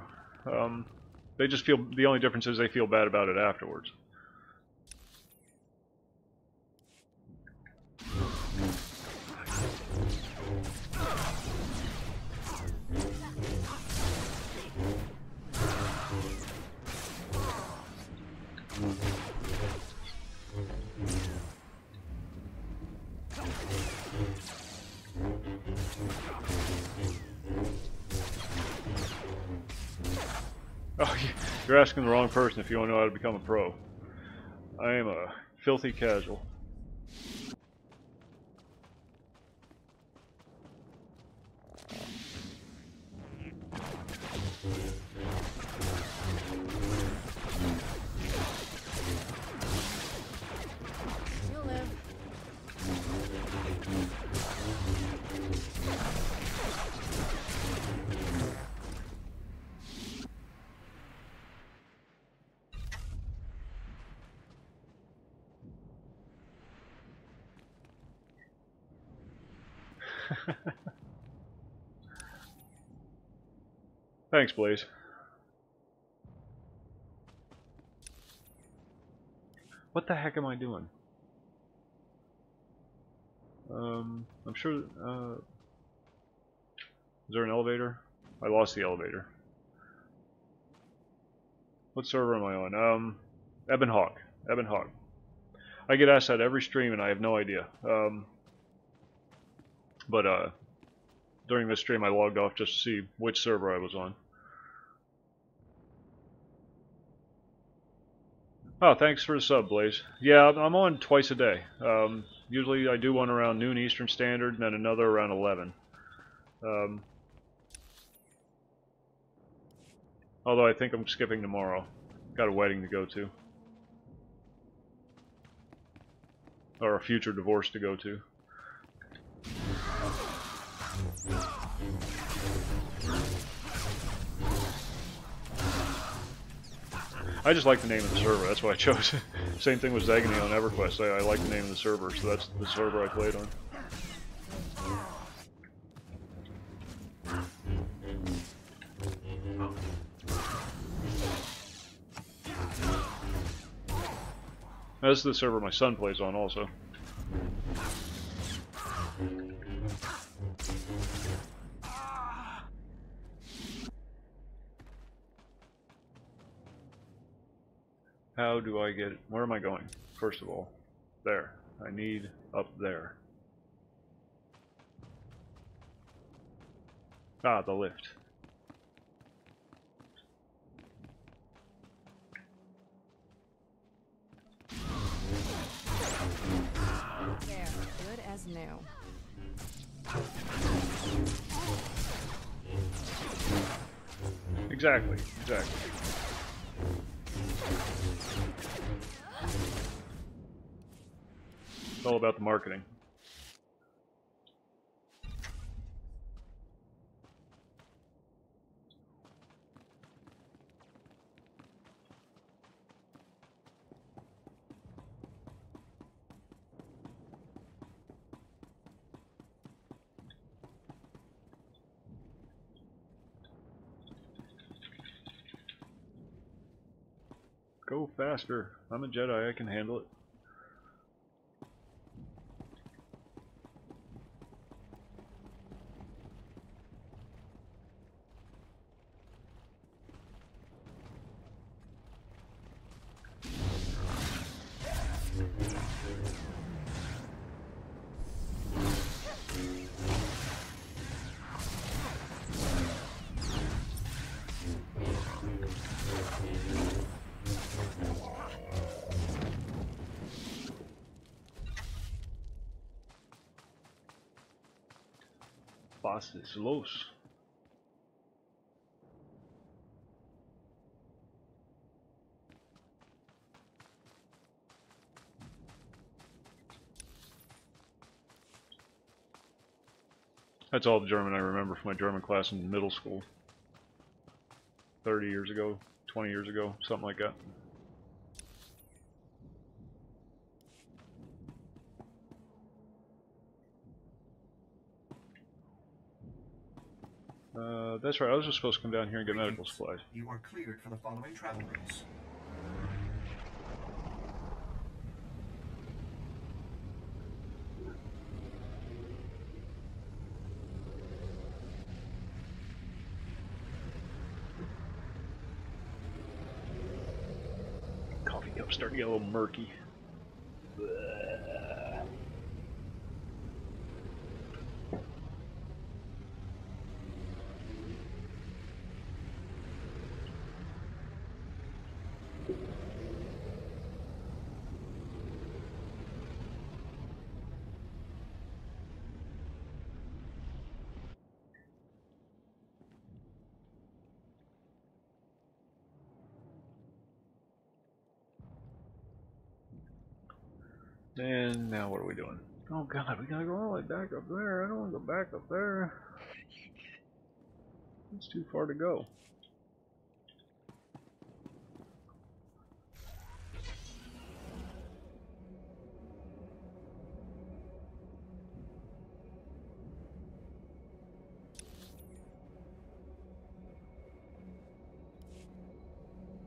They just feel, the only difference is they feel bad about it afterwards. Oh, you're asking the wrong person if you want to know how to become a pro. I am a filthy casual. You'll live. Thanks, Blaze. What the heck am I doing? I'm sure... is there an elevator? I lost the elevator. What server am I on? Ebon Hawk. Ebon Hawk. I get asked that every stream and I have no idea. But during this stream I logged off just to see which server I was on. Oh, thanks for the sub, Blaze. Yeah, I'm on twice a day. Usually I do one around noon Eastern Standard and then another around 11. Although I think I'm skipping tomorrow. Got a wedding to go to. Or a future divorce to go to. I just like the name of the server, that's why I chose it. Same thing with Zagany on EverQuest, I like the name of the server, so that's the server I played on. That's the server my son plays on also. How do I get... Where am I going? First of all. There. I need up there. Ah, the lift. There, good as new. Exactly, exactly. It's all about the marketing. Go faster. I'm a Jedi, I can handle it. Boss is los. That's all the German I remember from my German class in middle school. 30 years ago, 20 years ago, something like that. That's right, I was just supposed to come down here and get medical supplies. You are cleared for the following travel routes. Coffee cup's starting to get a little murky. And now what are we doing? Oh god, we gotta go all the way back up there. I don't want to go back up there. It's too far to go.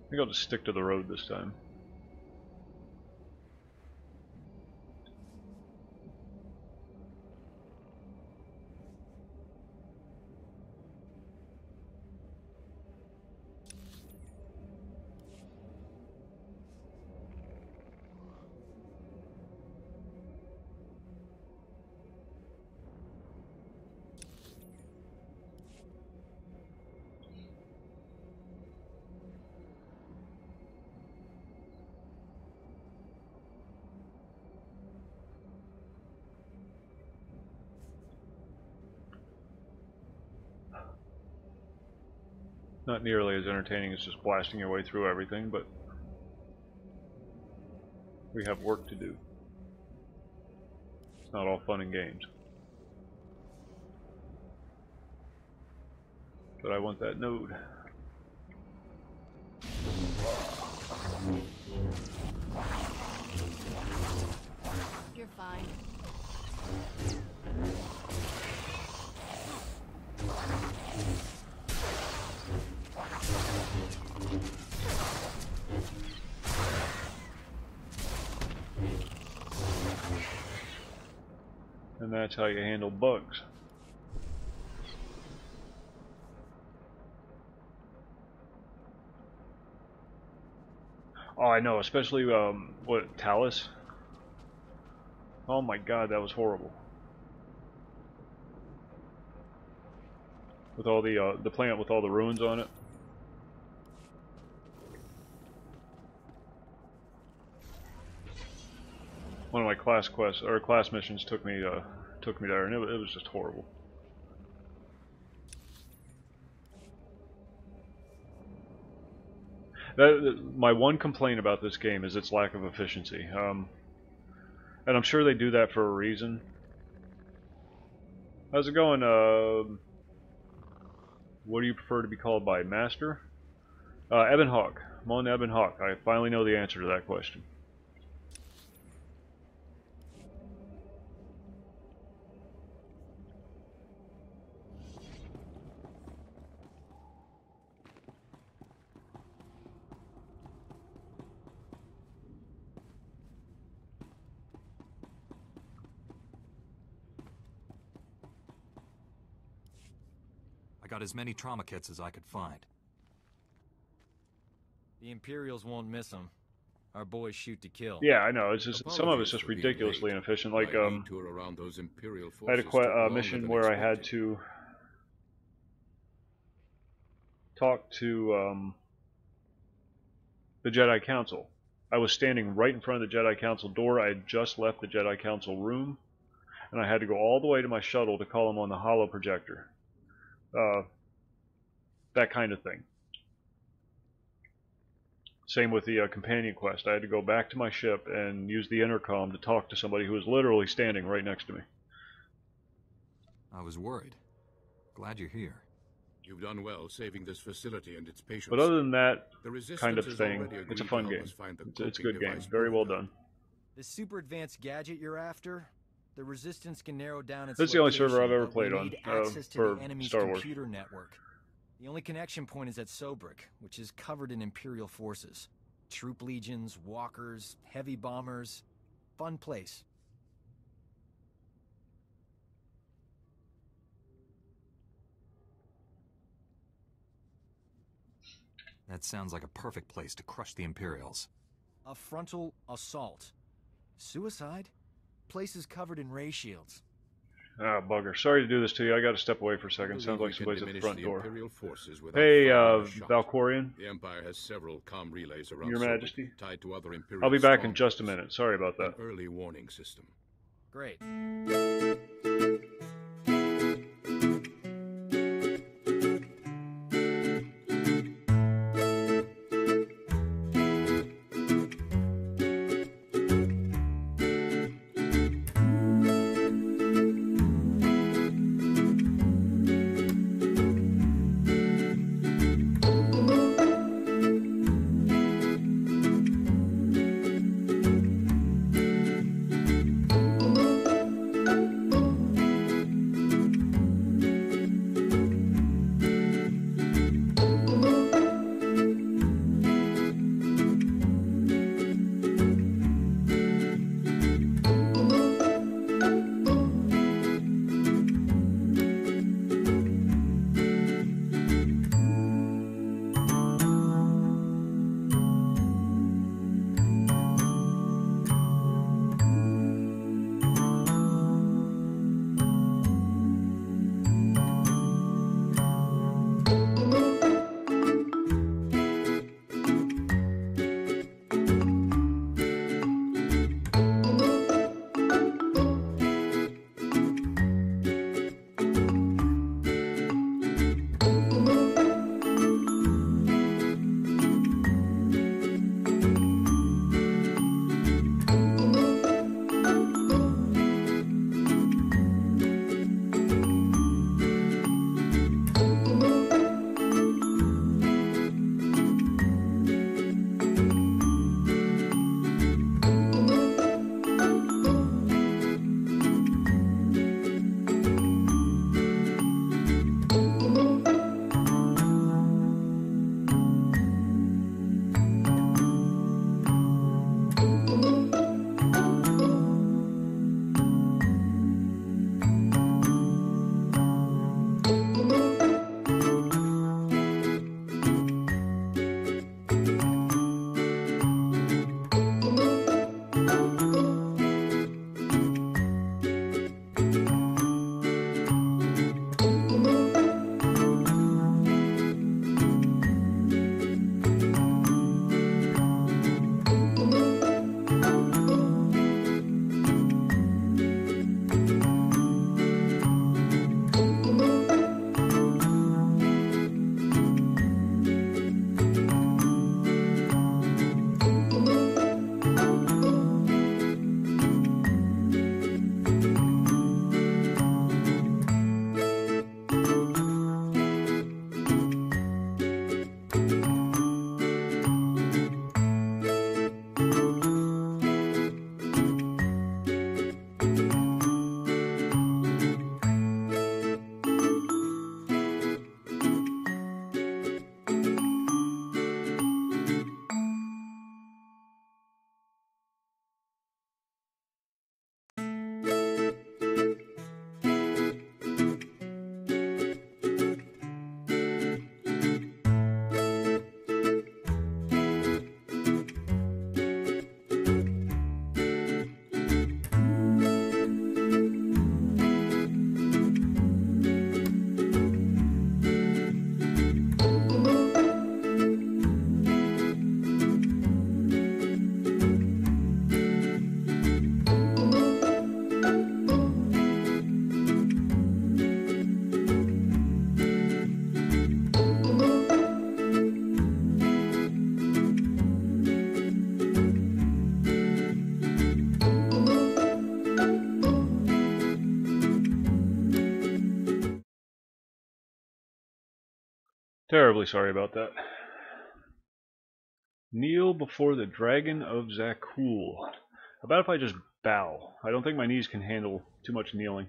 I think I'll just stick to the road this time. Not nearly as entertaining as just blasting your way through everything, but we have work to do. It's not all fun and games. But I want that node. You're fine. And that's how you handle bugs. Oh, I know, especially what, Talus? Oh my god, that was horrible. With all the plant with all the ruins on it. One of my class quests or class missions took me there, and it was just horrible. My one complaint about this game is its lack of efficiency, and I'm sure they do that for a reason. How's it going? What do you prefer to be called by, Master? Ebon Hawk. I'm on Ebon Hawk. I finally know the answer to that question. I got as many trauma kits as I could find. The Imperials won't miss them. Our boys shoot to kill. Yeah, I know. It's just some of it's just ridiculously inefficient. Like I had a mission where I had to talk to the Jedi Council. I was standing right in front of the Jedi Council door. I had just left the Jedi Council room, and I had to go all the way to my shuttle to call them on the holo projector. That kind of thing. Same with the companion quest. I had to go back to my ship and use the intercom to talk to somebody who was literally standing right next to me. I was worried. Glad you're here. You've done well saving this facility and its patients. But other than that kind of thing, it's a fun game. It's a good game. Very well done. The super advanced gadget you're after, the Resistance can narrow down its This is the only location, server I've ever but we played on need access to for the enemy's Star Wars. computer network. The only connection point is at Sobrik, which is covered in Imperial forces. Troop legions, walkers, heavy bombers. Fun place. That sounds like a perfect place to crush the Imperials. A frontal assault. Suicide? Place is covered in ray shields. Ah, bugger. Sorry to do this to you. I gotta step away for a second. Sounds like somebody's at the front door. Hey, Valkorian. The Empire has several comm relays around Your Majesty. tied to other Imperial I'll be back in strongholds. just a minute. Sorry about that. An early warning system. Great. Terribly sorry about that. Kneel before the Dragon of Zakul. How about if I just bow? I don't think my knees can handle too much kneeling.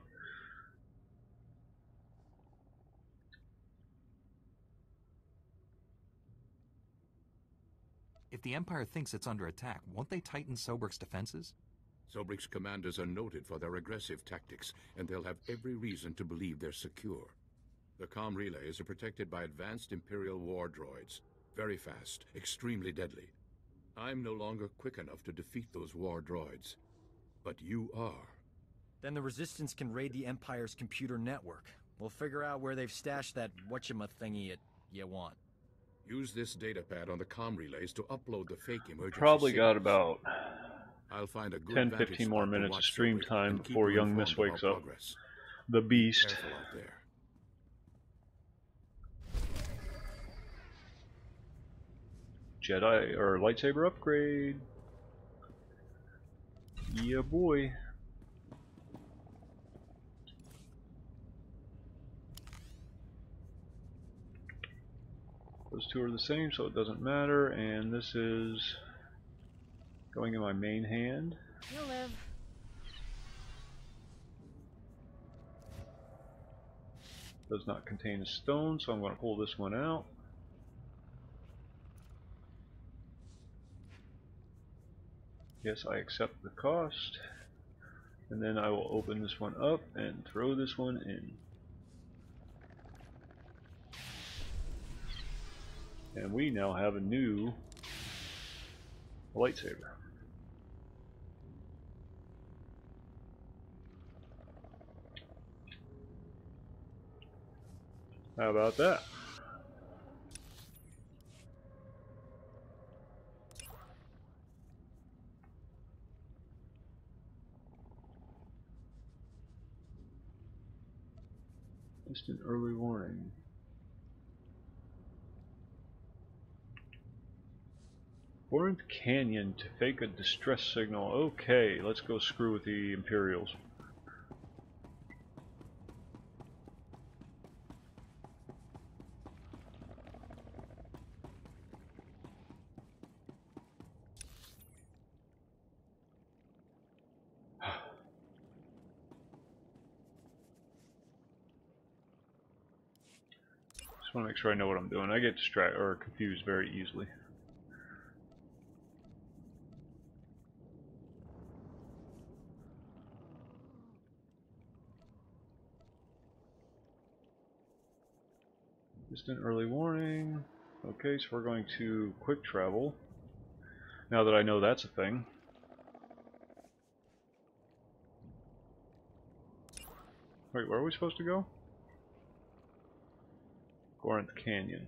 If the Empire thinks it's under attack, won't they tighten Soberk's defenses? Sobrik's commanders are noted for their aggressive tactics, and they'll have every reason to believe they're secure. The comm relays are protected by advanced Imperial war droids. Very fast, extremely deadly. I'm no longer quick enough to defeat those war droids. But you are. Then the Resistance can raid the Empire's computer network. We'll figure out where they've stashed that whatchamacthingy you want. Use this datapad on the comm relays to upload the fake emergency Probably signals. got about I'll find a good 10-15 more minutes of stream time Sobrik before young Miss wakes up. The beast. Careful out there. Jedi or lightsaber upgrade. Yeah, boy. Those two are the same, so it doesn't matter. And this is going in my main hand. You'll live. Does not contain a stone, so I'm going to pull this one out. Yes, I accept the cost. And then I will open this one up and throw this one in. And we now have a new lightsaber. How about that? Just an early warning. Corinth Canyon to fake a distress signal. Okay, let's go screw with the Imperials. Just want to make sure I know what I'm doing. I get distracted or confused very easily. Just an early warning. Okay, so we're going to quick travel. Now that I know that's a thing. Wait, where are we supposed to go? Corinth Canyon.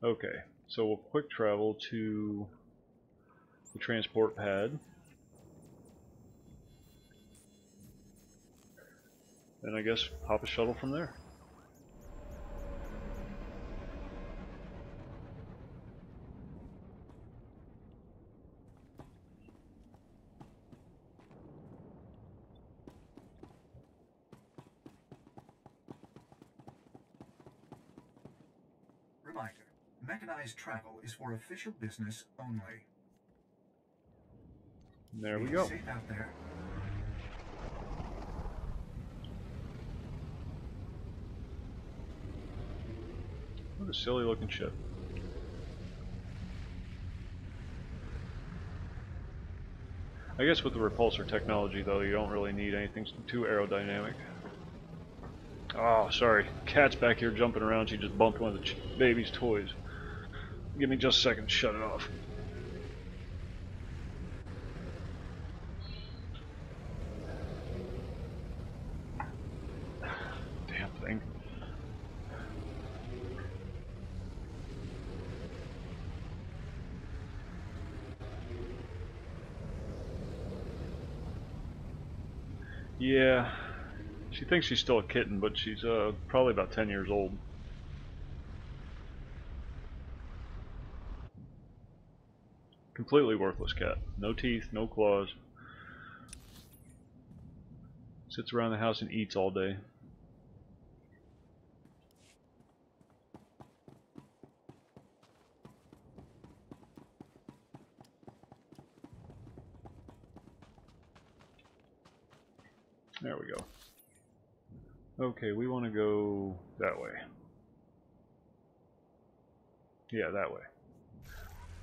Okay, so we'll quick travel to the transport pad. And I guess hop a shuttle from there. Reminder, mechanized travel is for official business only. There we go. Safe out there. What a silly looking ship. I guess with the repulsor technology though, you don't really need anything too aerodynamic. Oh, sorry. Cat's back here jumping around. She just bumped one of the baby's toys. Give me just a second to shut it off. Damn thing. Yeah. She thinks she's still a kitten, but she's probably about 10 years old. Completely worthless cat. No teeth, no claws. Sits around the house and eats all day. There we go. Okay, we want to go that way. Yeah, that way.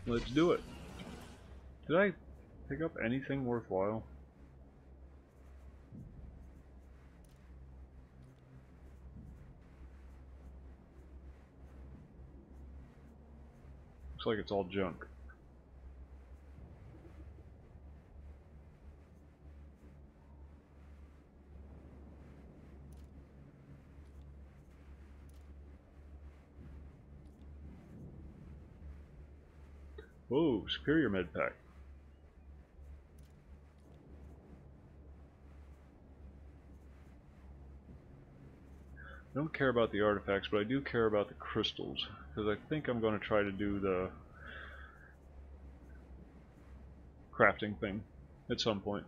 Let's do it. Did I pick up anything worthwhile? Looks like it's all junk. Whoa, superior med pack. I don't care about the artifacts, but I do care about the crystals, because I think I'm going to try to do the crafting thing at some point.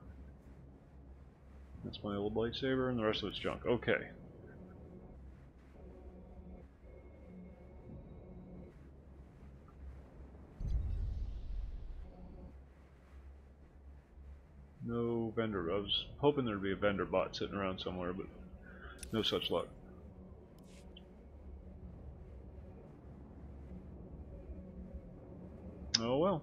That's my old lightsaber, and the rest of it's junk. Okay. No vendor. I was hoping there'd be a vendor bot sitting around somewhere, but no such luck. Oh well.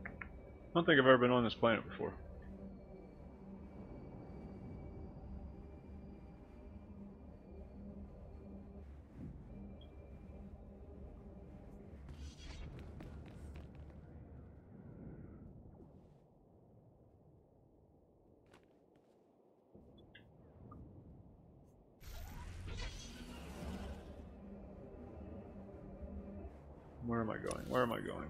I don't think I've ever been on this planet before. Where am I going? Where am I going?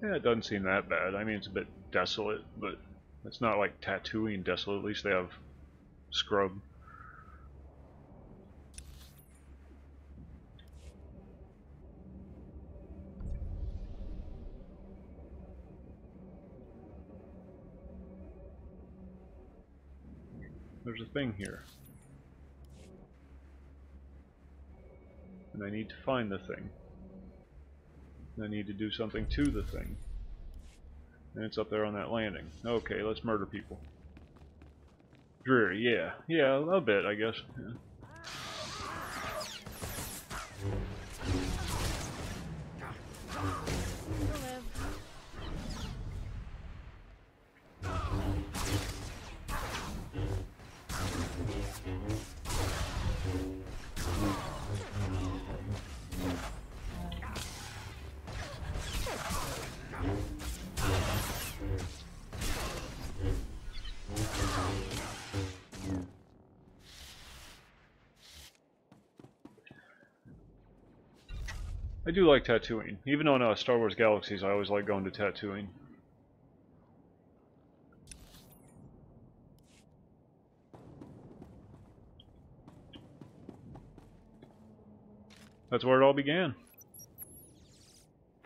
Yeah, it doesn't seem that bad. I mean, it's a bit desolate, but it's not like Tatooine desolate. At least they have scrub. There's a thing here. And I need to find the thing. And I need to do something to the thing. And it's up there on that landing. Okay, let's murder people. Dreary, yeah. Yeah, a bit, I guess. Yeah. I do like Tatooine. Even on Star Wars Galaxies, I always like going to Tatooine. That's where it all began.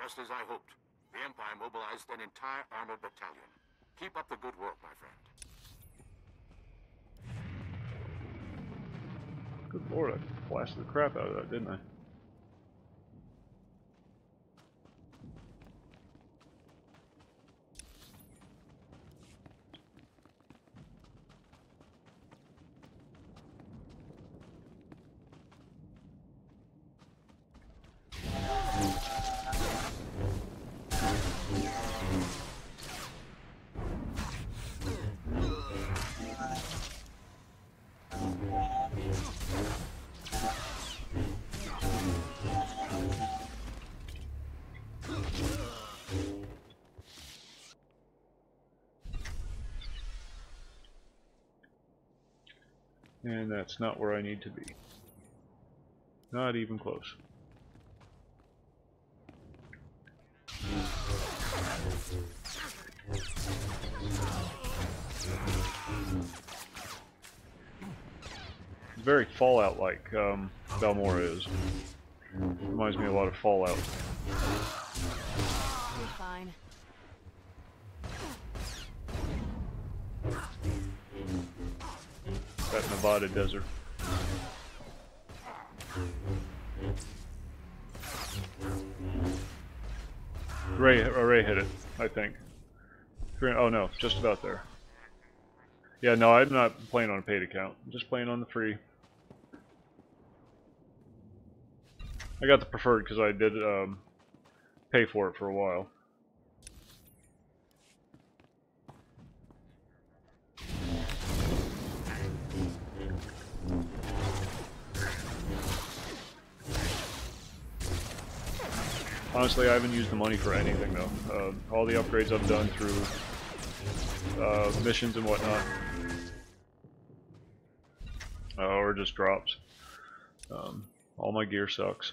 Just as I hoped, the Empire mobilized an entire armored battalion. Keep up the good work, my friend. Good lord, I blasted the crap out of that, didn't I? And that's not where I need to be. Not even close. It's very Fallout-like, Balmora is. Reminds me a lot of Fallout. You're fine. that Nevada desert. Ray hit it, I think. Oh no, just about there. Yeah, no, I'm not playing on a paid account. I'm just playing on the free. I got the preferred because I did pay for it for a while. Honestly, I haven't used the money for anything though. All the upgrades I've done through missions and whatnot, or just drops. All my gear sucks.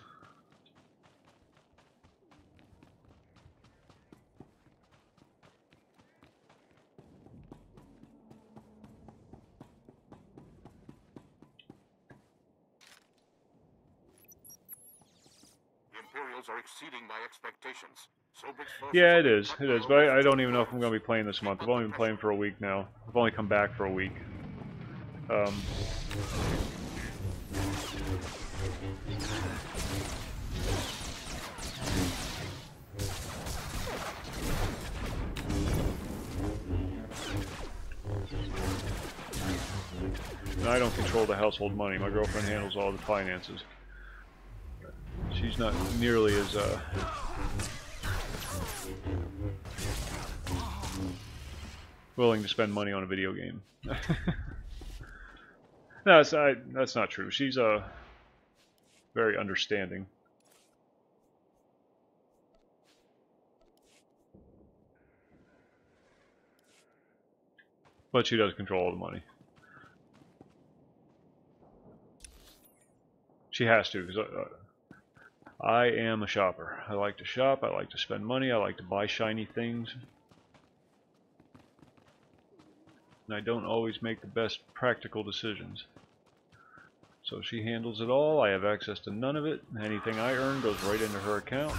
Are exceeding my expectations. Yeah, it is, but I don't even know if I'm going to be playing this month. I've only been playing for a week now. I've only come back for a week. And I don't control the household money. My girlfriend handles all the finances. She's not nearly as willing to spend money on a video game. No, that's not true. She's very understanding. But she does control all the money. She has to, because I am a shopper. I like to shop, I like to spend money, I like to buy shiny things. And I don't always make the best practical decisions. So she handles it all, I have access to none of it. Anything I earn goes right into her account.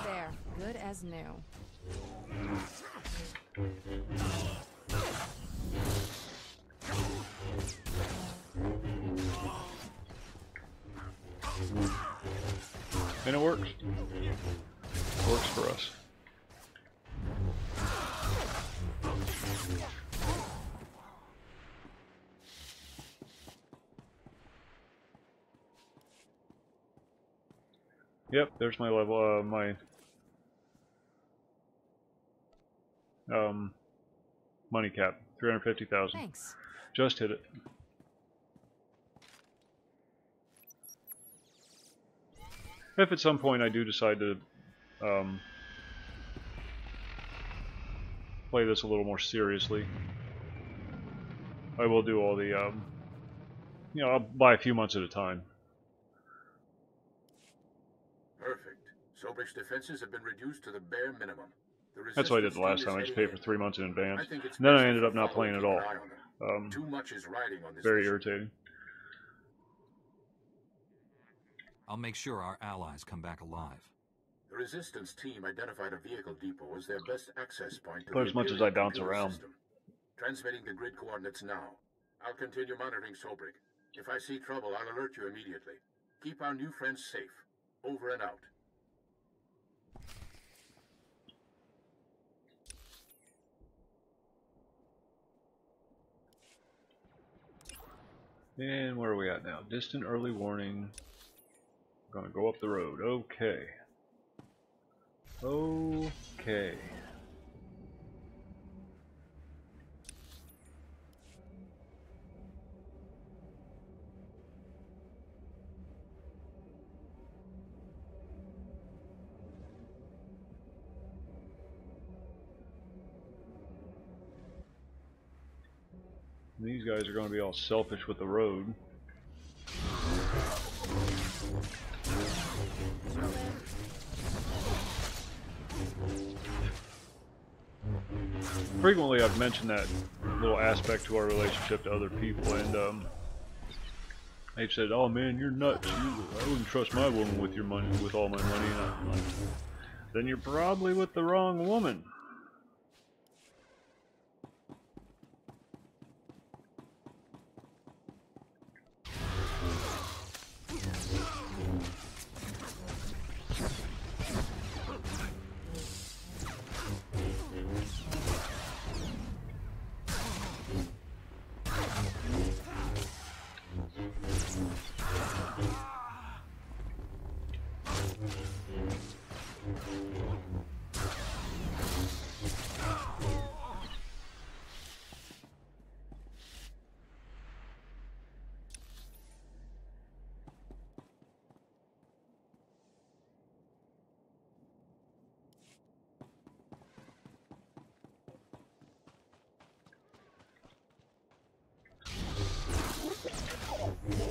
There, good as new. And it works. It works for us. Yep, there's my level, my money cap, 350,000. Thanks. Just hit it. If at some point I do decide to play this a little more seriously, I will do all the, you know, I'll buy a few months at a time. Perfect. Sobrick's defenses have been reduced to the bare minimum. That's what I did the last time. I just paid for 3 months in advance. And then I ended up not playing at all. Too much is riding on this Very mission. irritating. I'll make sure our allies come back alive. The Resistance team identified a vehicle depot as their best access point to But the as much as Imperial I bounce computer around. system. Transmitting the grid coordinates now. I'll continue monitoring Sobrick. If I see trouble, I'll alert you immediately. Keep our new friends safe. Over and out. And where are we at now? Distant early warning. Gonna go up the road. Okay. Okay. These guys are going to be all selfish with the road. Frequently I've mentioned that little aspect to our relationship to other people, and they've said, "Oh man, you're nuts. I wouldn't trust my woman with your money, with all my money." And I'm like, then you're probably with the wrong woman.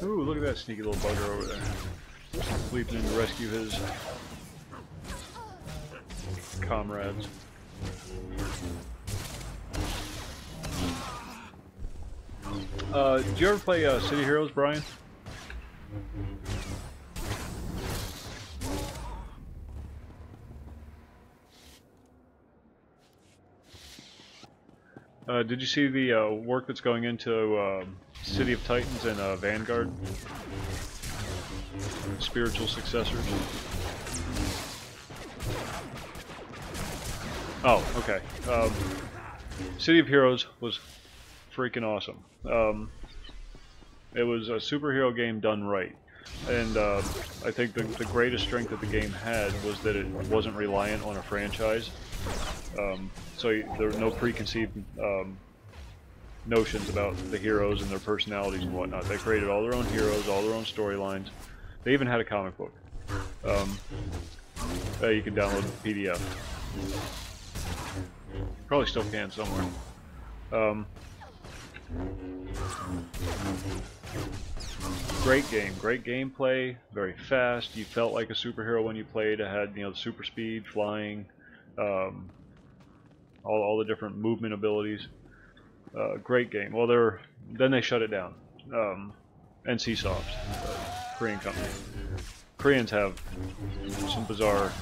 Ooh, look at that sneaky little bugger over there. Leaping in to rescue his comrades. Did you ever play City Heroes, Brian? Did you see the work that's going into City of Titans and Vanguard? Spiritual successors. Oh, okay. City of Heroes was freaking awesome. It was a superhero game done right. And I think the greatest strength that the game had was that it wasn't reliant on a franchise. So there were no preconceived notions about the heroes and their personalities and whatnot. They created all their own heroes, all their own storylines. They even had a comic book. You can download the PDF. Probably still can somewhere. Great game, great gameplay, very fast. You felt like a superhero when you played. It had, the super speed, flying, all the different movement abilities. Great game. Well, then they shut it down. NCSoft, Korean company. Koreans have some bizarre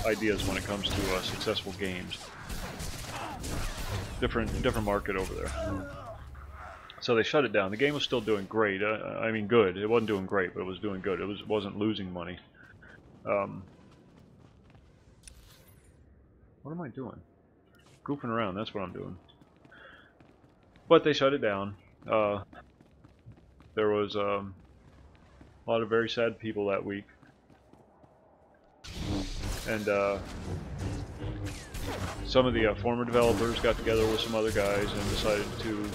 ideas when it comes to successful games. Different market over there. So they shut it down. The game was still doing great. I mean, good. It wasn't doing great, but it was doing good. It wasn't losing money. What am I doing? Goofing around. That's what I'm doing. But they shut it down. There was a lot of very sad people that week, and some of the former developers got together with some other guys and decided to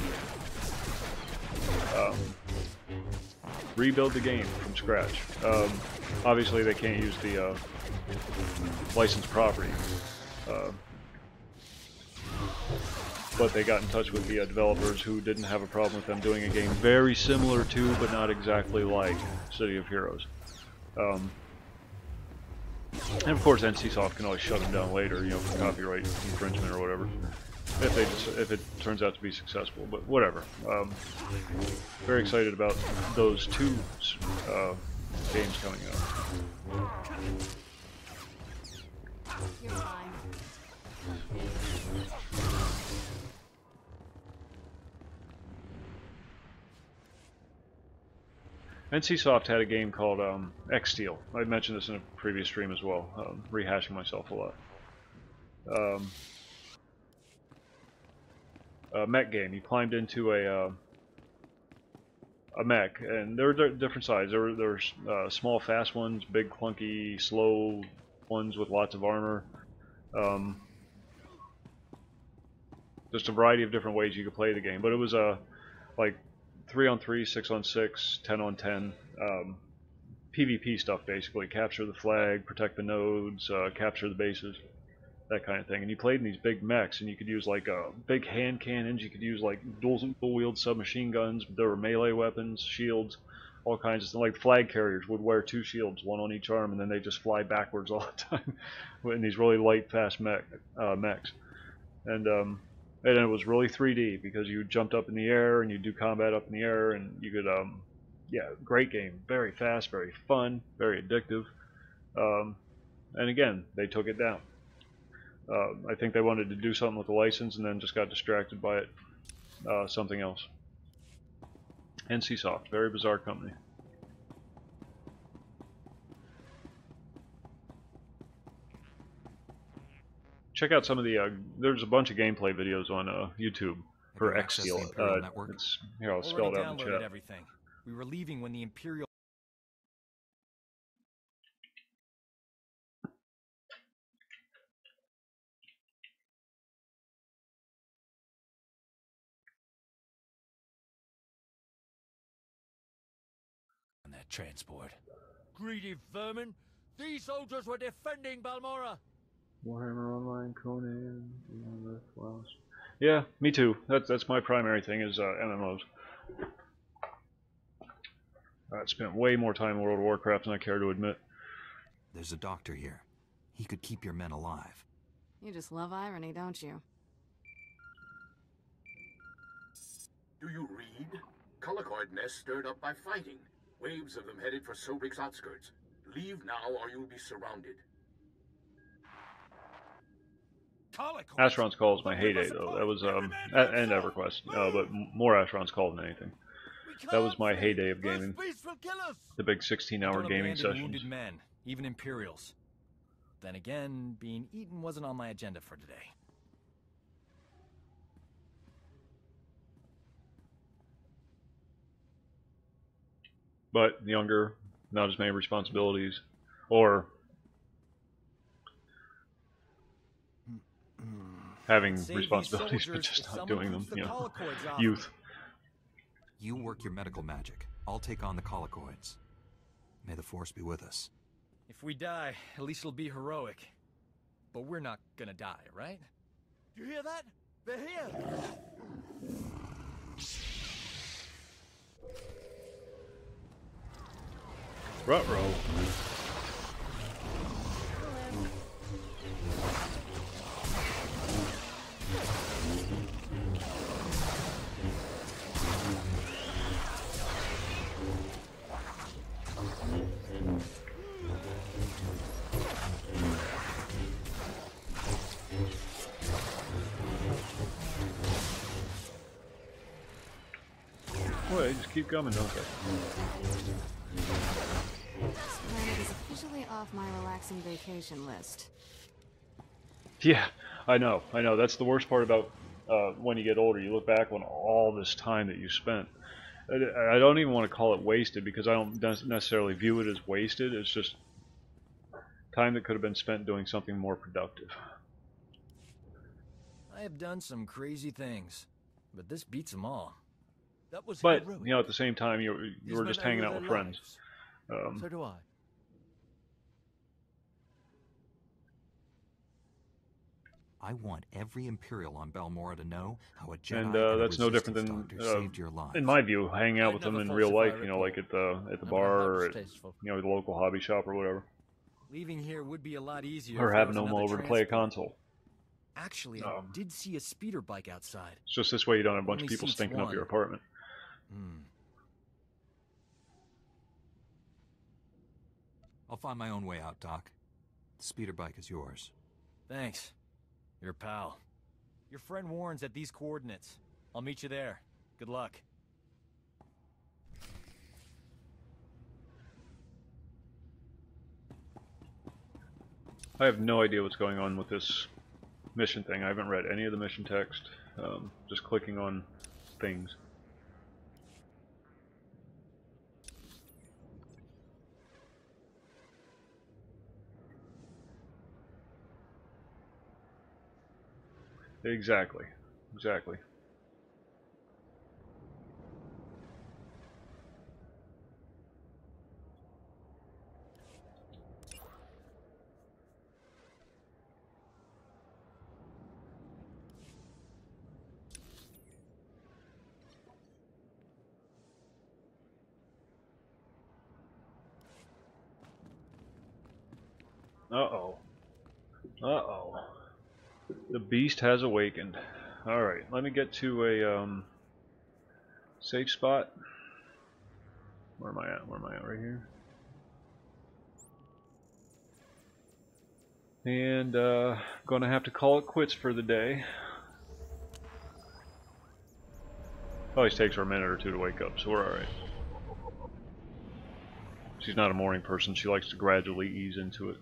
rebuild the game from scratch. Obviously, they can't use the licensed property, but they got in touch with the developers who didn't have a problem with them doing a game very similar to, but not exactly like, City of Heroes. And of course, NCSoft can always shut them down later, for copyright infringement or whatever, if it turns out to be successful. But whatever. Very excited about those two games coming out. You're fine. NCSoft had a game called X-Steel. I mentioned this in a previous stream as well, rehashing myself a lot. A mech game. You climbed into a mech, and there were different sizes. There were small, fast ones, big, clunky, slow ones with lots of armor. Just a variety of different ways you could play the game, but it was like 3-on-3, 6-on-6, 10-on-10 PvP stuff, basically. Capture the flag, protect the nodes, capture the bases, that kind of thing. And you played in these big mechs, and you could use like big hand cannons, you could use like dual-wield submachine guns, there were melee weapons, shields, all kinds of stuff. Like flag carriers would wear 2 shields, one on each arm, and then they just fly backwards all the time in these really light, fast mechs. And it was really 3D because you jumped up in the air and you do combat up in the air, and you could, yeah, great game. Very fast, very fun, very addictive. And again, they took it down. I think they wanted to do something with the license and then just got distracted by it, something else. NCSoft, very bizarre company. Check out some of the, there's a bunch of gameplay videos on YouTube for X-Steel. Here, I'll spell it out in the chat. Everything. We were leaving when the Imperial... on that transport. Greedy vermin! These soldiers were defending Balmora! Warhammer Online, Conan, yeah, me too. That's my primary thing is MMOs. I spent way more time in World of Warcraft than I care to admit. There's a doctor here. He could keep your men alive. You just love irony, don't you? Do you read? Colicoid nests stirred up by fighting. Waves of them headed for Sobrik's outskirts. Leave now or you'll be surrounded. Asheron's Call is my heyday, though. That was, and EverQuest, but more Asheron's Call than anything. That was my heyday of gaming. The big 16-hour gaming sessions. Wounded men, even Imperials. Then again, being eaten wasn't on my agenda for today. But younger, not as many responsibilities, or having responsibilities but just not doing them, you know. Youth. You work your medical magic. I'll take on the Colicoids. May the Force be with us. If we die, at least it'll be heroic. But we're not gonna die, right? You hear that? They're here! Ruh-roh. Well, they just keep coming, don't they? This planet is officially off my relaxing vacation list. Yeah, I know. That's the worst part about when you get older. You look back on all this time that you spent. I don't even want to call it wasted, because I don't necessarily view it as wasted. It's just time that could have been spent doing something more productive. I have done some crazy things, but this beats them all. That was But, heroic. you know, at the same time, you were just hanging out with friends. So do I. I want every Imperial on Balmorra to know how a Jedi And and that's a no Resistance different than, doctor saved your lives. in my view, hanging out with them in real life, you know, like at the bar or at, Distasteful. you know, the local hobby shop or whatever. Leaving here would be a lot easier. Or if there having was them another over to play a transport. console. Actually, I did see a speeder bike outside. It's just this way you don't have a bunch of Only people seats stinking up one. your apartment. I'll find my own way out, Doc. The speeder bike is yours. Thanks. Your pal. Your friend Warren's at these coordinates. I'll meet you there. Good luck. I have no idea what's going on with this mission thing. I haven't read any of the mission text. Just clicking on things. Exactly. Uh-oh. The beast has awakened. Alright, let me get to a safe spot. Where am I at? Right here. And gonna have to call it quits for the day. Always takes her a minute or two to wake up, so we're alright. She's not a morning person, she likes to gradually ease into it.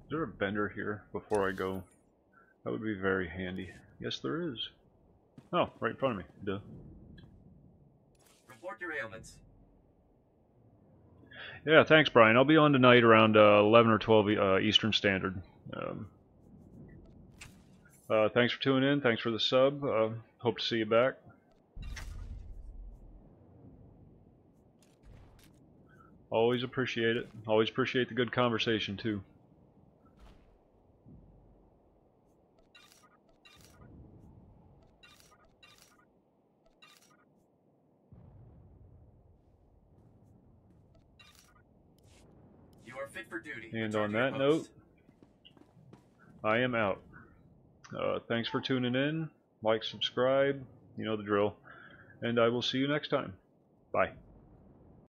Is there a bender here before I go? That would be very handy. Yes, there is. Oh, right in front of me. Duh. Report your ailments. Yeah, thanks, Brian. I'll be on tonight around 11 or 12 Eastern Standard. Thanks for tuning in. Thanks for the sub. Hope to see you back. Always appreciate it. Always appreciate the good conversation, too. You are fit for duty. And Return on to your that note, post. I am out. Thanks for tuning in. Like, subscribe, you know the drill. And I will see you next time. Bye.